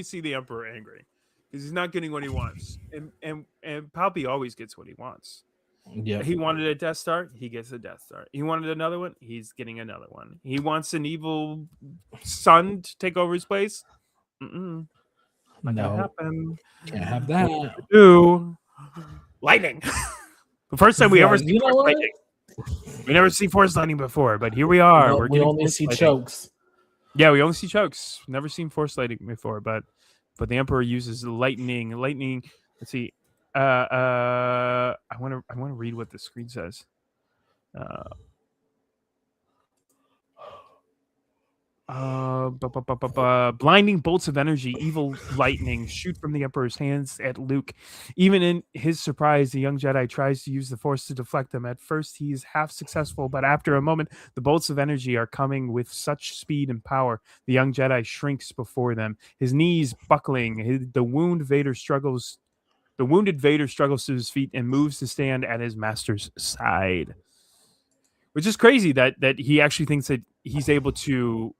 see the Emperor angry because he's not getting what he wants, and Palpy always gets what he wants. Yep. He wanted a Death Star, he gets a Death Star. He wanted another one, he's getting another one. He wants an evil son to take over his place. Not gonna No, happen. can't have What that. to do? Lightning. The first time we ever Like, see you know Force what? lightning. We never see Force lightning before, but here we are. No, We're we getting only Force see lightning. chokes. Yeah, we only see chokes. Never seen Force lightning before, but the Emperor uses lightning. Lightning. Let's see. I want to read what the screen says. Blinding bolts of energy, evil lightning shoot from the Emperor's hands at Luke. Even in his surprise, the young Jedi tries to use the Force to deflect them. At first, he is half successful, but after a moment, the bolts of energy are coming with such speed and power, the young Jedi shrinks before them. His knees buckling, the wounded Vader struggles to his feet and moves to stand at his master's side. Which is crazy that he actually thinks that he's able to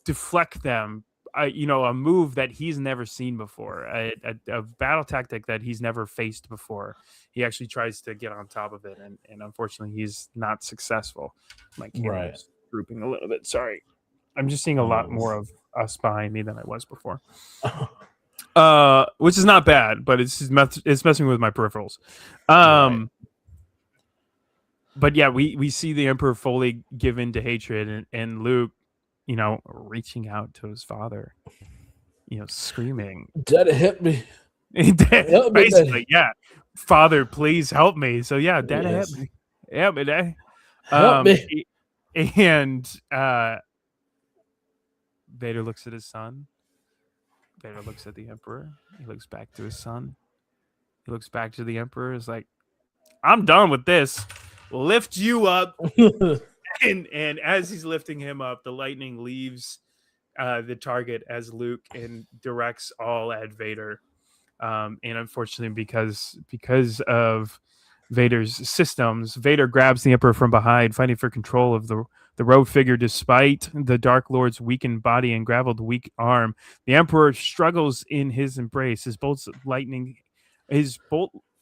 deflect them, a move that he's never seen before, a battle tactic that he's never faced before. He actually tries to get on top of it, and unfortunately he's not successful. My camera is drooping a little bit. Sorry. I'm just seeing a lot more of us behind me than I was before. Which is not bad, but it's messing with my peripherals. Right. But yeah, we see the Emperor fully give in to hatred, and Luke, reaching out to his father, screaming, Daddy, hit me. basically, Daddy. yeah, Father, please help me. So yeah, Daddy, Yes. help me. Help me, Daddy. Help me. And Vader looks at his son. Vader looks at the Emperor. He looks back to his son. He looks back to the Emperor. Is like, I'm done with this. Lift you up. And as he's lifting him up, the lightning leaves the target as Luke and directs all at Vader. And unfortunately, because of Vader's systems, Vader grabs the Emperor from behind, fighting for control of the robed figure. Despite the Dark Lord's weakened body and graveled weak arm, the Emperor struggles in his embrace. His bolt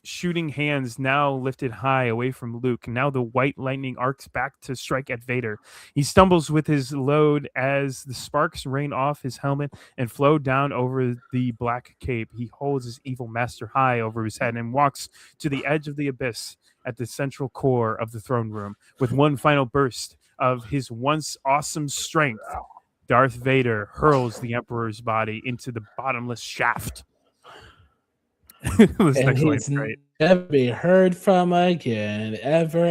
shooting hands now lifted high away from Luke. Now the white lightning arcs back to strike at Vader. He stumbles with his load as the sparks rain off his helmet and flow down over the black cape. He holds his evil master high over his head and walks to the edge of the abyss at the central core of the throne room. With one final burst of his once awesome strength, Darth Vader hurls the Emperor's body into the bottomless shaft. And he's never be heard from again, ever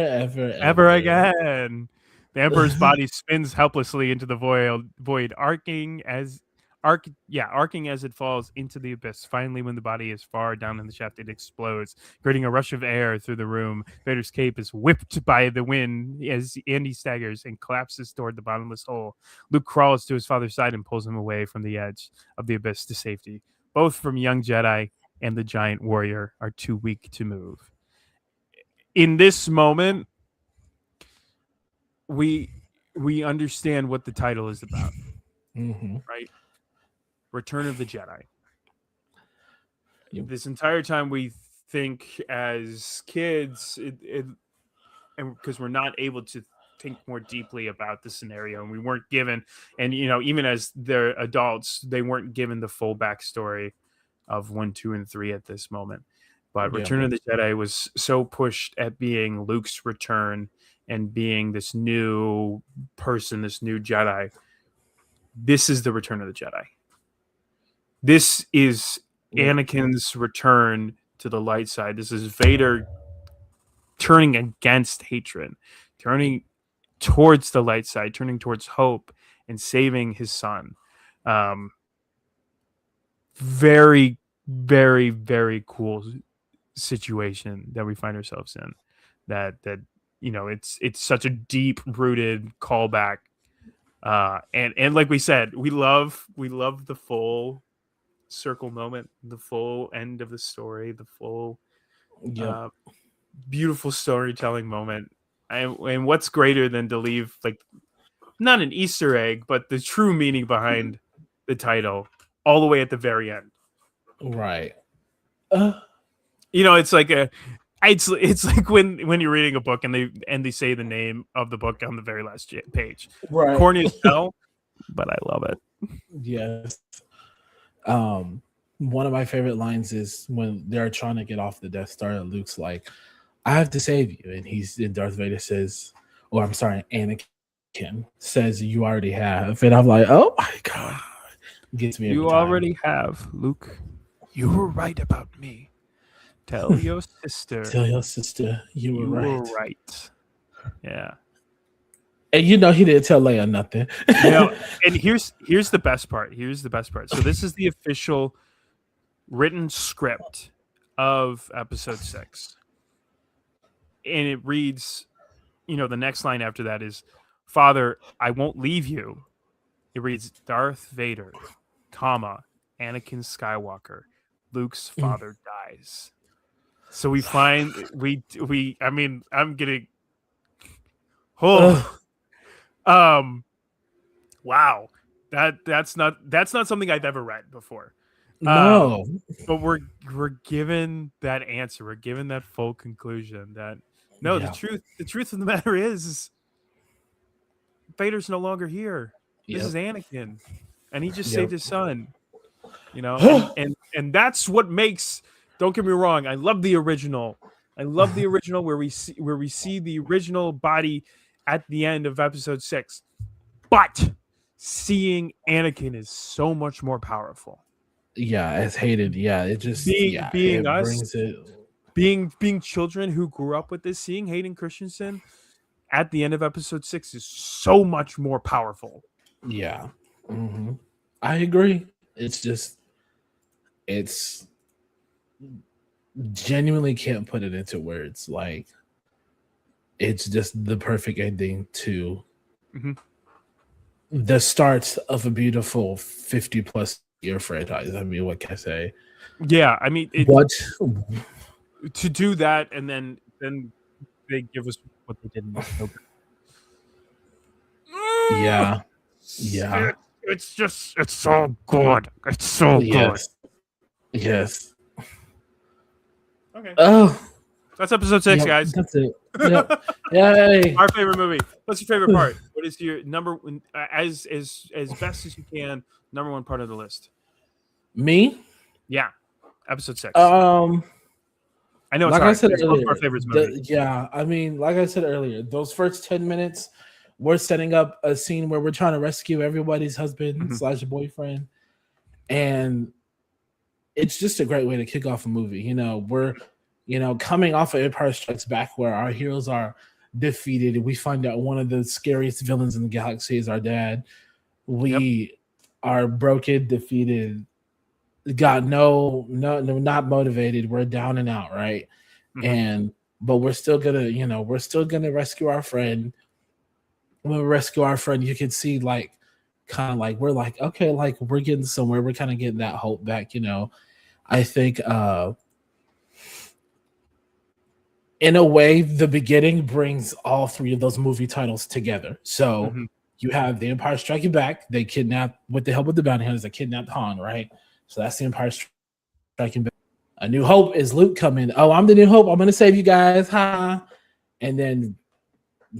again. The Emperor's body spins helplessly into the void, arcing as it falls into the abyss. Finally, when the body is far down in the shaft, it explodes, creating a rush of air through the room. Vader's cape is whipped by the wind as Andy staggers and collapses toward the bottomless hole. Luke crawls to his father's side and pulls him away from the edge of the abyss to safety. Both from young Jedi and the giant warrior are too weak to move. In this moment, we understand what the title is about, right? Return of the Jedi. Yep. This entire time we think as kids, and because we're not able to think more deeply about the scenario, and we weren't given, and even as they're adults, they weren't given the full backstory of 1, 2, and 3 at this moment. But Return of the Jedi was so pushed at being Luke's return and being this new person, this new Jedi. This is the Return of the Jedi. This is Yep. Anakin's return to the light side. This is Vader turning against hatred, turning towards the light side, turning towards hope, and saving his son. Um, very, very, very cool situation that we find ourselves in. That it's such a deep rooted callback. And like we said, we love the full circle moment, the full end of the story, the full Yep. uh, beautiful storytelling moment. And what's greater than to leave like not an Easter egg, but the true meaning behind the title all the way at the very end. Right. It's like it's like when you're reading a book and they say the name of the book on the very last page. Right. Corny as hell, but I love it. Yes. One of my favorite lines is when they're trying to get off the Death Star, and Luke's like, I have to save you. And Darth Vader says, or I'm sorry, Anakin says, you already have. And I'm like, oh my God. Gets me every You time. already have, Luke. You were right about me. Tell your sister. Tell your sister you were right. right. Yeah. And he didn't tell Leia nothing. And here's the best part. Here's the best part. So this is the official written script of episode 6. And it reads, the next line after that is, Father, I won't leave you. It reads, Darth Vader, comma, Anakin Skywalker, Luke's father dies. So we find I mean, I'm getting wow. That's not something I've ever read before. No. But we're given that answer. We're given that full conclusion that no, Yeah. the truth of the matter is Vader's no longer here. This is Anakin. And he just saved his son. And that's what makes, don't get me wrong, I love the original. I love the original where we see the original body at the end of episode 6. But seeing Anakin is so much more powerful. Yeah, it's hated. Yeah, it just being us, brings it. Being children who grew up with this, seeing Hayden Christensen at the end of episode 6 is so much more powerful. Yeah, I agree. It's genuinely can't put it into words. Like, it's just the perfect ending to the start of a beautiful 50+ year franchise. I mean, what can I say? Yeah, I mean, what to do that, and then they give us what they did in October. Yeah. It's so good. It's so good. Yes. Okay. Oh, that's episode 6, guys. That's it. Yep. Yay. Our favorite movie. What's your favorite part? What is your number as best as you can? Number 1 part of the list. Me? Yeah. Episode 6. I know it's like hard. I said it's earlier, our favorite movie. I mean, like I said earlier, those first 10 minutes, we're setting up a scene where we're trying to rescue everybody's husband / boyfriend, and it's just a great way to kick off a movie. We're coming off of Empire Strikes Back, where our heroes are defeated. We find out one of the scariest villains in the galaxy is our dad. We are broken, defeated, got no, not motivated. We're down and out, right? But we're still gonna rescue our friend. When we rescue our friend, you can see like kind of like we're like, okay, like we're getting somewhere. We're kind of getting that hope back. I think in a way, the beginning brings all 3 of those movie titles together. So you have The Empire Striking Back. They kidnap, with the help of the bounty hunters, they kidnapped Han, right? So that's The Empire Striking Back. A New Hope is Luke coming. Oh, I'm the New Hope. I'm going to save you guys. Ha! And then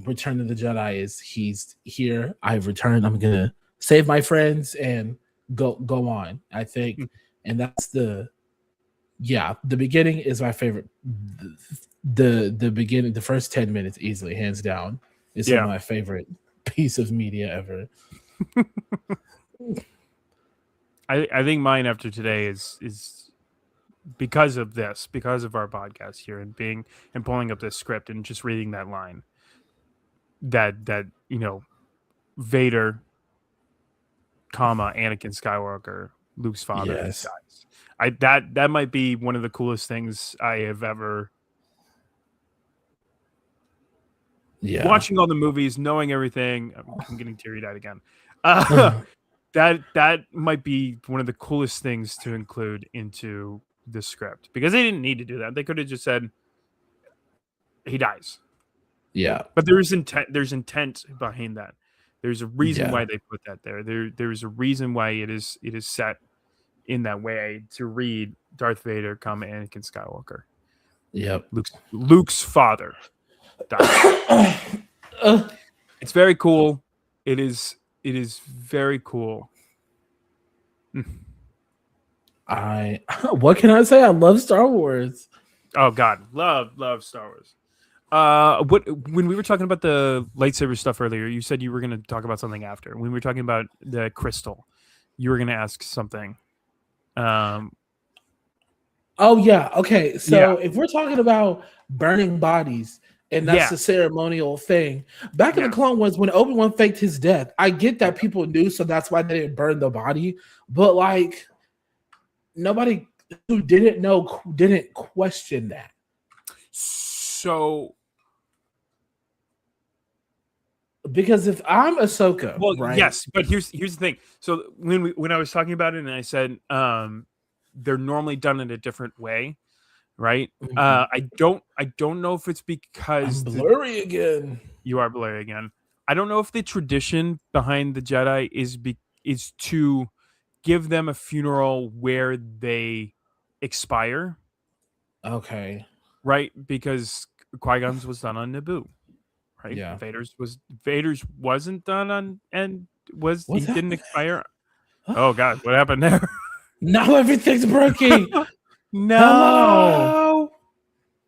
Return of the Jedi is he's here. I've returned. I'm going to save my friends and go on, I think. And that's the beginning is my favorite. The beginning, the first 10 minutes, easily, hands down, is some of my favorite piece of media ever. I think mine after today is because of this, because of our podcast here and pulling up this script and just reading that line that Vader, Anakin Skywalker, Luke's father, Yes. dies. That might be one of the coolest things I have ever. Yeah. Watching all the movies, knowing everything, I'm getting teary-eyed again. That might be one of the coolest things to include into the script, because they didn't need to do that. They could have just said he dies. Yeah. But there's intent behind that. There's a reason Yeah. why they put that there. There's a reason why it is set in that way to read Darth Vader, Anakin Skywalker. Yep. Luke's father died. It's very cool. It is very cool. What can I say? I love Star Wars. Oh God, love Star Wars. When we were talking about the lightsaber stuff earlier, you said you were going to talk about something after. When we were talking about the crystal, you were going to ask something. Oh yeah, okay. So if we're talking about burning bodies, and that's the ceremonial thing. Back in the Clone Wars, when Obi-Wan faked his death, I get that people knew, so that's why they didn't burn the body. But like, nobody who didn't know didn't question that. So, because if I'm Ahsoka, well, right? yes, but here's the thing. So when I was talking about it, and I said they're normally done in a different way, right? Mm-hmm. I don't know if it's because I'm blurry again. You are blurry again. I don't know if the tradition behind the Jedi is to give them a funeral where they expire. Okay. Right? Because Qui-Gon's was done on Naboo. Right? Yeah. Vader's wasn't done on, and didn't expire. Oh God, what happened there? Now everything's breaking. No. Hello?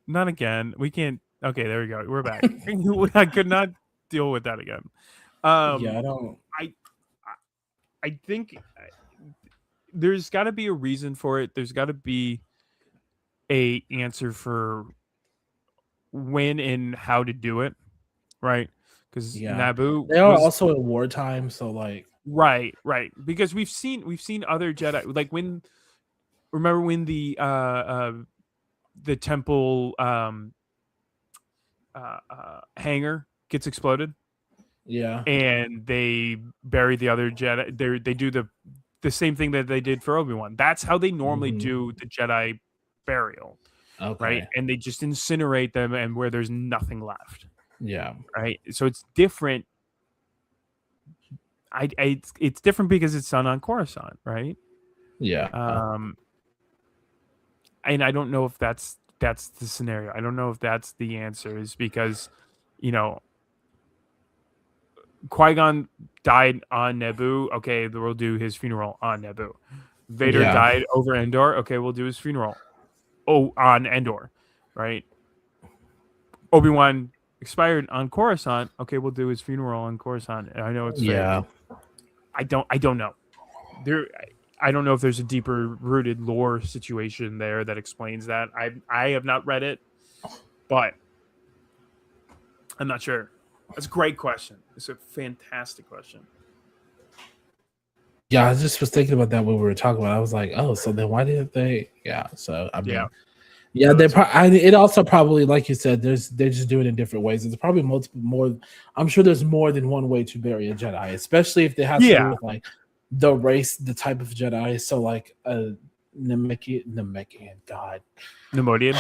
Not again. We can't. Okay, there we go. We're back. I could not deal with that again. Yeah, I don't. I think there's got to be a reason for it. There's got to be a answer for when and how to do it, right? Because Naboo, they are also in wartime, so like, right. Because we've seen other Jedi, like remember when the temple hangar gets exploded. Yeah. And they bury the other Jedi. They do the same thing that they did for Obi-Wan. That's how they normally do the Jedi burial. Okay. Right? And they just incinerate them, and where there's nothing left. Yeah. Right? So it's different. It's different because it's done on Coruscant, right? Yeah. And I don't know if that's the scenario. I don't know if that's the answer, is because, Qui-Gon died on Naboo. Okay, we'll do his funeral on Naboo. Vader died over Endor. Okay, we'll do his funeral on Endor, right? Obi-Wan expired on Coruscant. Okay, we'll do his funeral on Coruscant. I know it's fake. Yeah. I don't know. I don't know if there's a deeper rooted lore situation there that explains that. I have not read it, but I'm not sure. That's a great question. It's a fantastic question. Yeah, I just was thinking about that when we were talking about it. I was like, oh, so then why didn't they? Yeah, so I mean, they it also probably, like you said, they just do it in different ways. It's probably more. I'm sure there's more than one way to bury a Jedi, especially if they have to do with like the race, the type of Jedi. So like a Namekian, God, Nemodian.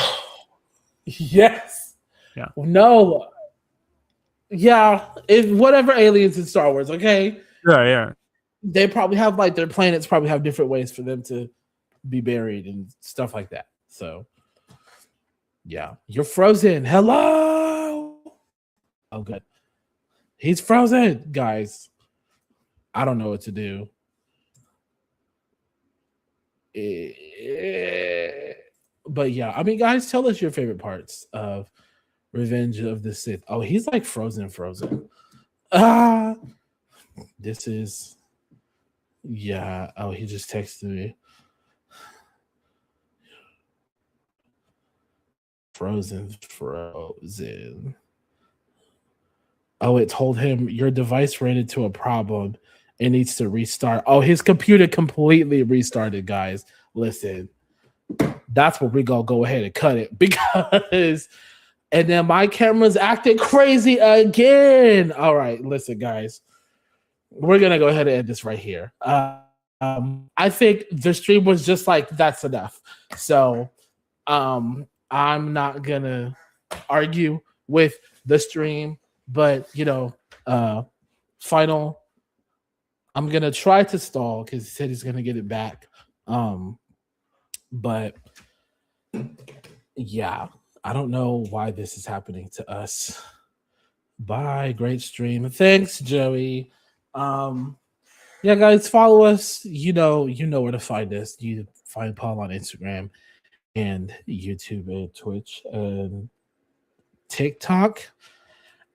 Yes. Yeah. No. Yeah, whatever aliens in Star Wars, okay? Yeah. They probably have, like, their planets probably have different ways for them to be buried and stuff like that. So, yeah. You're frozen. Hello? Oh, good. He's frozen, guys. I don't know what to do. But, yeah. I mean, guys, tell us your favorite parts of Revenge of the Sith. Oh, he's like frozen. This is Yeah. Oh, he just texted me. Frozen. Oh, it told him your device ran into a problem. It needs to restart. Oh, his computer completely restarted, guys. Listen, that's where we gonna go ahead and cut it because and then my camera's acting crazy again. All right, listen, guys. We're gonna go ahead and end this right here. I think the stream was just like that's enough. So I'm not gonna argue with the stream, but final. I'm gonna try to stall because he said he's gonna get it back. But yeah, I don't know why this is happening to us. Bye, great stream. Thanks, Joey. Yeah, guys, follow us. You know where to find us. You find Paul on Instagram and YouTube and Twitch and TikTok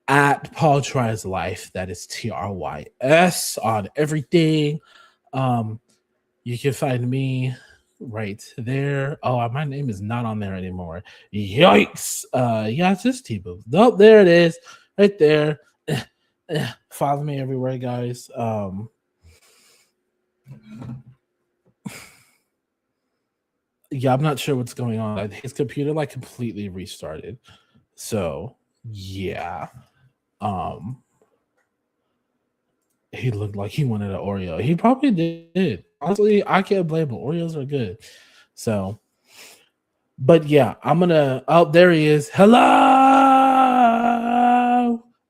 at Paul Tries Life. That is TRYS on everything. You can find me right there. Oh, my name is not on there anymore. Yikes. Yeah, it's just T-Boo. Nope, there it is. Right there. Follow me everywhere, guys. Yeah, I'm not sure what's going on. His computer like completely restarted. So yeah. He looked like he wanted an Oreo. He probably did. Honestly, I can't blame him. Oreos are good. So, but yeah, I'm gonna. Oh, there he is. Hello.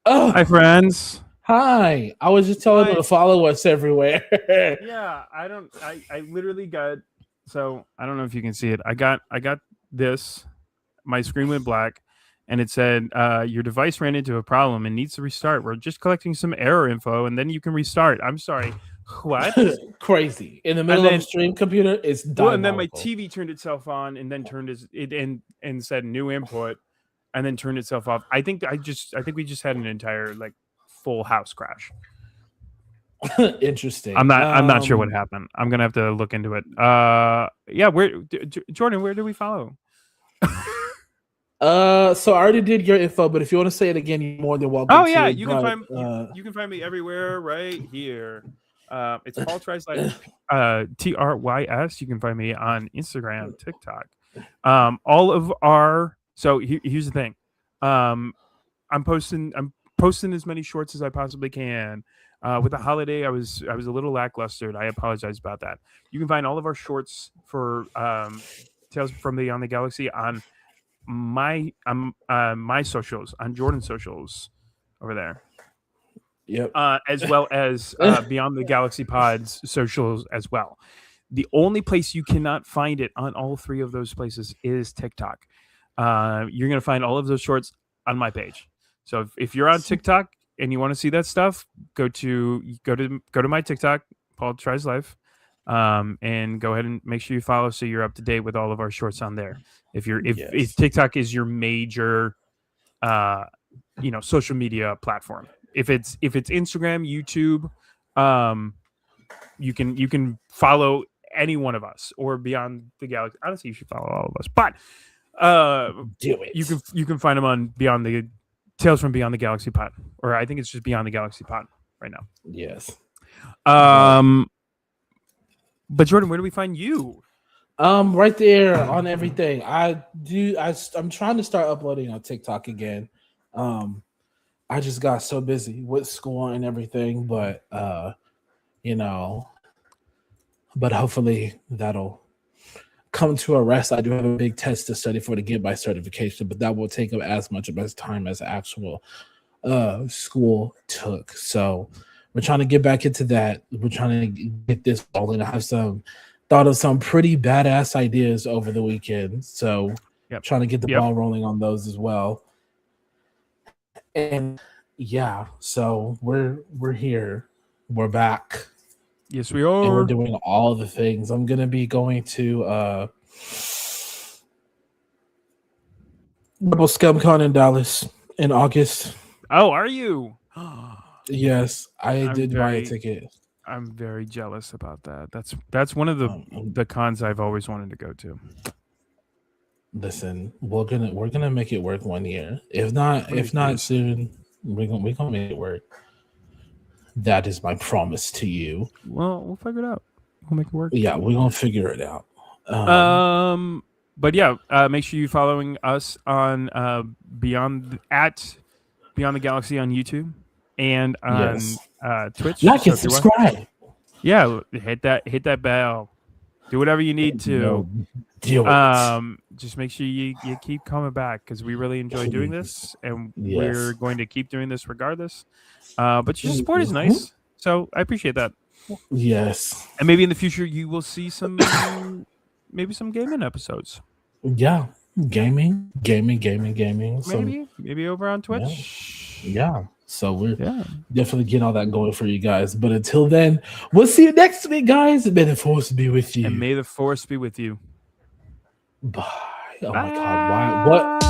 Oh, Hi, friends. hi. I was just telling him to follow us everywhere. Yeah, I literally got. So I don't know if you can see it. I got this. My screen went black, and it said your device ran into a problem and needs to restart. We're just collecting some error info, and then you can restart. I'm sorry. What? Crazy. In the middle of a stream computer, it's diabolical. Well, and then my TV turned itself on and then turned it and said new input and then turned itself off. I think we just had an entire like full house crash. Interesting. I'm not sure what happened. I'm gonna have to look into it. Yeah, Jordan, where do we follow? So I already did your info, but if you want to say it again, you're more than welcome. Oh yeah, to, you can find me everywhere right here. It's Paul Tries Life, TRYS. You can find me on Instagram, TikTok. All of our here's the thing. I'm posting as many shorts as I possibly can. With the holiday, I was a little lackluster. I apologize about that. You can find all of our shorts for Tales from Beyond the Galaxy on my socials, on Jordan's socials over there. Yep. As well as Beyond the Galaxy Pod's socials as well. The only place you cannot find it on all three of those places is TikTok. You're going to find all of those shorts on my page. So if you're on TikTok and you want to see that stuff, go to my TikTok, Paul Tries Life, and go ahead and make sure you follow so you're up to date with all of our shorts on there. If TikTok is your major, social media platform. If it's Instagram, YouTube, you can follow any one of us or Beyond the Galaxy. Honestly, you should follow all of us. But do it. You can find them on Beyond the Tales from Beyond the Galaxy Pod, or I think it's just Beyond the Galaxy Pod right now. Yes. But Jordan, where do we find you? Right there on everything. I'm trying to start uploading on TikTok again. I just got so busy with school and everything, but but hopefully that'll come to a rest. I do have a big test to study for to get my certification, but that will take up as much of my time as actual school took. So we're trying to get back into that. We're trying to get this rolling. I have thought of some pretty badass ideas over the weekend. So trying to get the ball rolling on those as well. And yeah, so we're here. We're back. Yes, we are. And we're doing all the things. I'm gonna be going to Rebel ScumCon in Dallas in August. Oh, are you? Yes, I did buy a ticket. I'm very jealous about that. That's one of the cons I've always wanted to go to. Listen, we're gonna make it work one year. If not soon, we're gonna make it work. That is my promise to you. Well, we'll figure it out. We'll make it work. Yeah, we're gonna figure it out. But yeah, make sure you're following us on Beyond the Galaxy on YouTube and on Yes. Twitch. Like So and if you want, subscribe. yeah, hit that bell. Do whatever you need to. No, deal with it. Just make sure you keep coming back because we really enjoy doing this, and we're Yes. going to keep doing this regardless. But your support is nice, so I appreciate that. Yes. And maybe in the future you will see some maybe some gaming episodes. Yeah. Gaming. So Maybe over on Twitch. yeah. So we're Yeah. definitely getting all that going for you guys. But until then, we'll see you next week, guys. May the force be with you. And may the force be with you. Bye. Oh my God. Why? What?